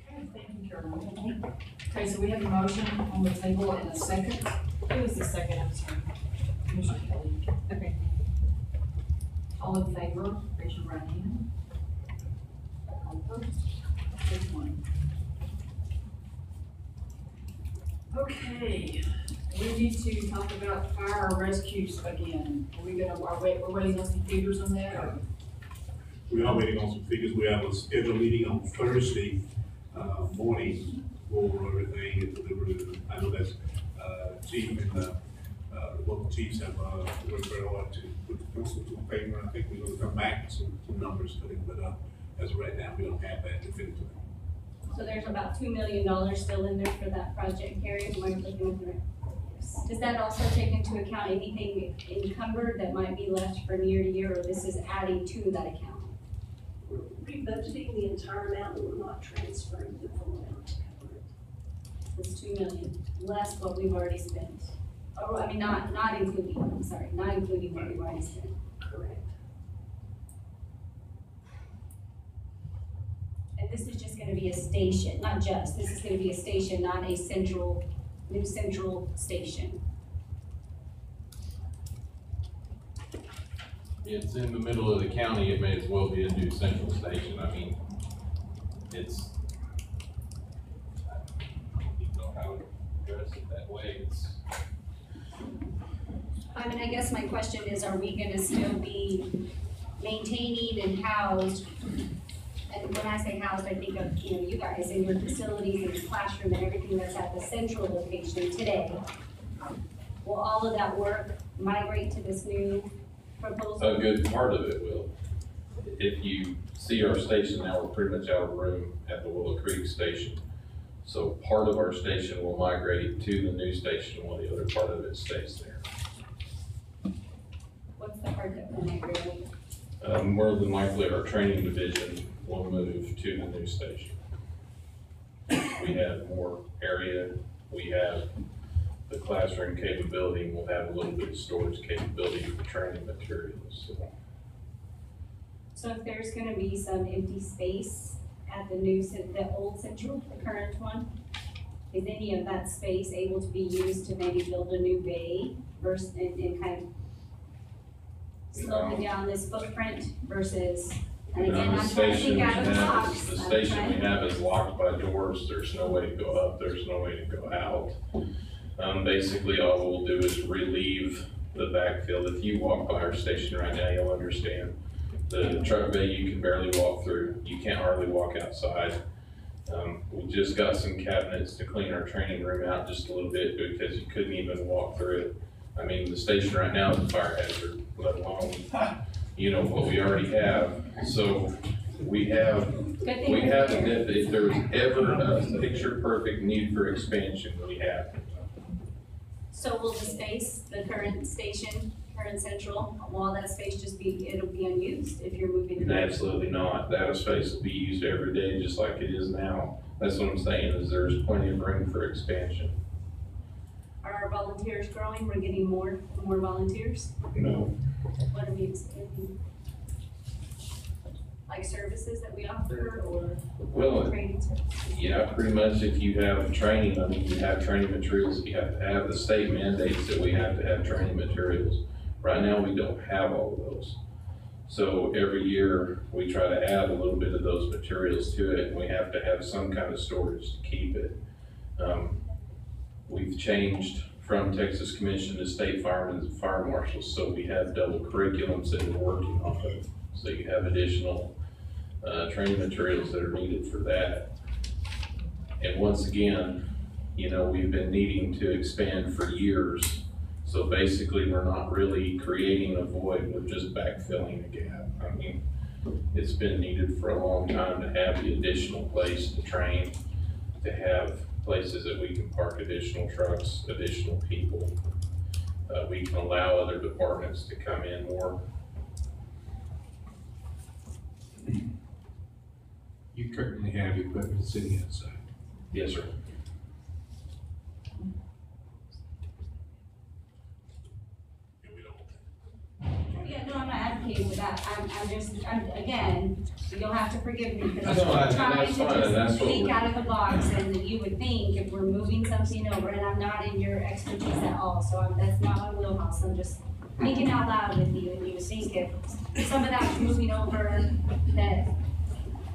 Okay, thank you, Carolyn. Okay, so we have a motion on the table and a second. It was the second, I'm sorry. Commissioner Kelly. Okay. All in favor, raise your right hand. All opposed? 6-1. Okay, we need to talk about fire rescues again. We're waiting on some figures on that, or? We are waiting on some figures. We have a scheduled meeting on Thursday morning for everything and deliver it. I know that's chief and the local chiefs have worked very hard to put the pencil to the paper. I think we're going to come back with some numbers for them, but as of right now, we don't have that definitively. So there's about $2 million still in there for that project, Carrie, am I looking at it? Does that also take into account anything encumbered that might be left from year to year, or this is adding to that account? We're rebudgeting the entire amount, and we're not transferring the full amount to cover it. It's $2 million, less what we've already spent. Oh, I mean, not including, I'm sorry, not including what we've already spent. Correct. And this is just gonna be a station, this is gonna be a station, not a new central station. It's in the middle of the county, it may as well be a new central station. I mean, it's, I don't know how to address it that way. I mean, I guess my question is, are we gonna still be maintaining and housed? And when I say housed, I think of, you guys in your facilities and your classroom and everything that's at the central location today. Will all of that work migrate to this new proposal? A good part of it will. If you see our station now, we're pretty much out of room at the Willow Creek station. So part of our station will migrate to the new station while the other part of it stays there. What's the part that will migrate? More than likely, our training division will move to the new station. We have more area, we have the classroom capability, and we'll have a little bit of storage capability for training materials. So if there's gonna be some empty space at the old central, the current one, is any of that space able to be used to maybe build a new bay versus, and kind of slowing down this footprint versus, and again, I'm trying to think out of the box. The station we have is locked by doors, there's no way to go up, there's no way to go out. Basically, all we'll do is relieve the backfill. If you walk by our station right now, you'll understand. The truck bay you can barely walk through, you can't hardly walk outside. We just got some cabinets to clean our training room out just a little bit because you couldn't even walk through it. I mean, the station right now is a fire hazard, let alone, what we already have. So we have, if there's ever a picture perfect need for expansion, we have. So will the space, the current station, current central, will all that space it'll be unused if you're moving it? Absolutely not. That space will be used every day just like it is now. That's what I'm saying, is there's plenty of room for expansion. Are our volunteers growing? We're getting more volunteers? No. What are we expanding? like services that we offer or Well, training services? yeah, pretty much if you have training, I mean, you have training materials, you have to have the state mandates that we have to have training materials. Right now, we don't have all of those. So every year, we try to add a little bit of those materials to it, and we have to have some kind of storage to keep it. We've changed from Texas Commission to state firemen and fire marshals, so we have double curriculums that we're working off of. So you have additional training materials that are needed for that. And once again, you know, we've been needing to expand for years. So basically, we're not really creating a void, we're just backfilling a gap. I mean, it's been needed for a long time to have the additional place to train, to have places that we can park additional trucks, additional people. We can allow other departments to come in more. You currently have equipment sitting outside. Yes, sir. Yeah, no, I'm not advocating for that. Again, you'll have to forgive me because No, I'm trying that's to fine, and that's just what think we're- out of the box, and you would think if we're moving something over, and I'm not in your expertise at all, so that's not my wheelhouse. I'm just thinking out loud with you, and you would think if some of that's moving over, that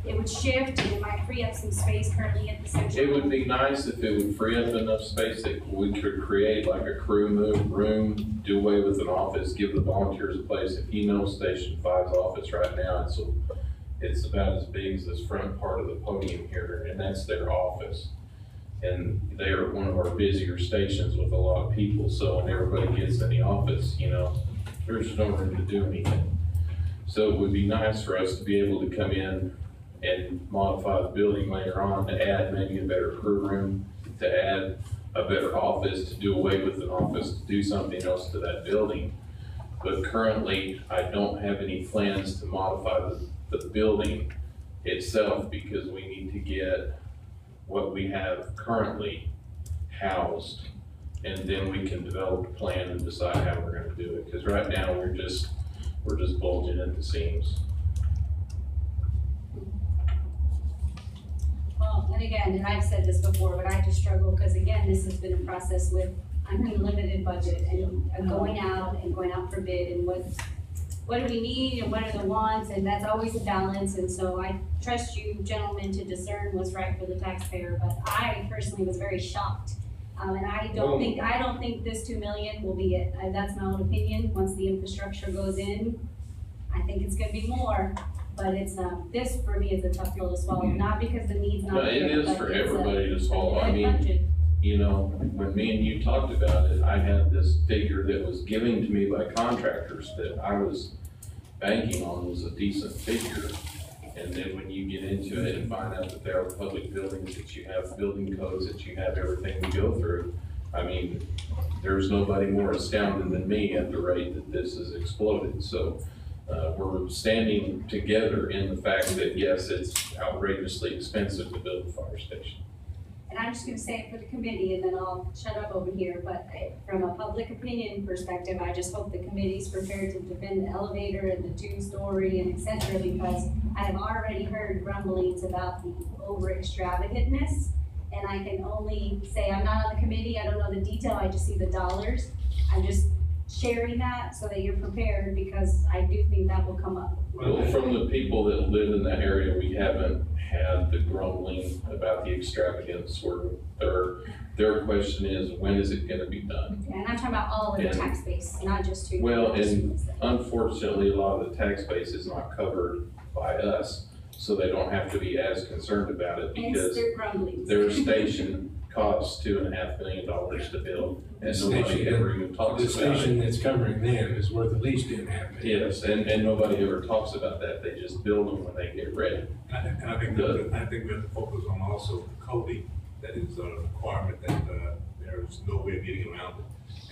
it would shift and it might free up some space currently at the central. It would be nice if it would free up enough space that we could create like a crew room, do away with an office, give the volunteers a place. If you know Station 5's office right now, it's about as big as this front part of the podium here, and that's their office. And they are one of our busier stations with a lot of people, so when everybody gets in the office, you know, there's no room to do anything. So it would be nice for us to be able to come in and modify the building later on to add maybe a better crew room, to add a better office, to do away with an office, to do something else to that building. But currently, I don't have any plans to modify the building itself because we need to get what we have currently housed, and then we can develop a plan and decide how we're gonna do it. Because right now, we're just bulging at the seams. Well, and again, and I've said this before, but I just struggle, because again, this has been a process with unlimited budget and going out for bid, and what do we need and what are the wants, and that's always a balance, and so I trust you gentlemen to discern what's right for the taxpayer, but I personally was very shocked. And I don't think this 2 million will be it. That's my own opinion. Once the infrastructure goes in, I think it's gonna be more. But it's, this for me is a tough pill to swallow, not because the need's not No, there. it is but for it's everybody to it's a swallow. I big mean, budget. you know, when me and you talked about it, I had this figure that was given to me by contractors that I was banking on was a decent figure. And then when you get into it and find out that there are public buildings, that you have building codes, that you have everything to go through, I mean, there's nobody more astounded than me at the rate that this has exploded. So we're standing together in the fact that, yes, it's outrageously expensive to build a fire station. And I'm just gonna say it for the committee, and then I'll shut up over here, but from a public opinion perspective, I just hope the committee's prepared to defend the elevator and the 2-story and et cetera, because I have already heard grumblings about the over extravagantness, and I can only say, I'm not on the committee, I don't know the detail, I just see the dollars. I'm just sharing that so that you're prepared, because I do think that will come up. Well, from the people that live in that area, we haven't had the grumbling about the extravagance, where their question is, when is it gonna be done? And I'm talking about all of the And- tax base, not just who. Well, and unfortunately, a lot of the tax base is not covered by us, so they don't have to be as concerned about it Hence because their grumblings. their station costs $2.5 million to build, and nobody ever even talks The about station it. that's covering them is worth at least $2.5 million. Yes, and nobody ever talks about that, they just build them when they get ready. And I think we have to focus on also coding, that is a requirement that, there's no way of getting around it.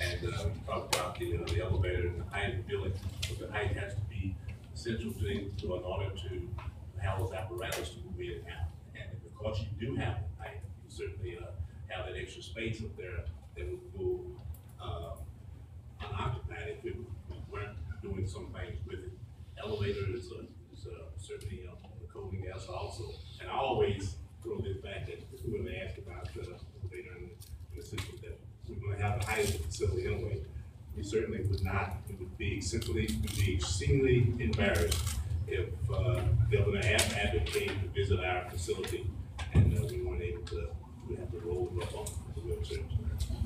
And, we talked about the elevator and the height of the building, but the height has to be essential thing in order to house apparatus to move in and out. And because you do have the height, you certainly, have that extra space up there that would go, unoccupied if we weren't doing some things with it. Elevator is certainly, us also. And I always throw this back at whoever asked about, later in the system, that we're gonna have the highest facility anyway. We certainly would not, it would be extremely embarrassed if, Governor Abbott came to visit our facility and, we weren't able to, we have to roll them up on the wheelchairs.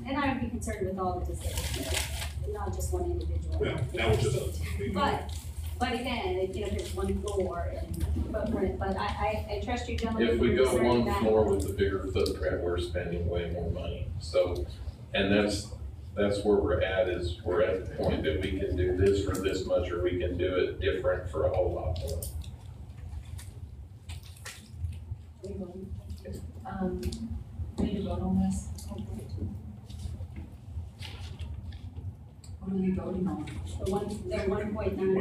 And I would be concerned with all the disabled, not just one individual. Well, that was just But again, if it's one floor and footprint, but I trust you gentlemen. If we go concerning one that. floor with a bigger footprint, we're spending way more money. So, and that's where we're at, is we're at the point that we can do this for this much, or we can do it different for a whole lot more. We need to vote on this. What are we voting on? The 1.9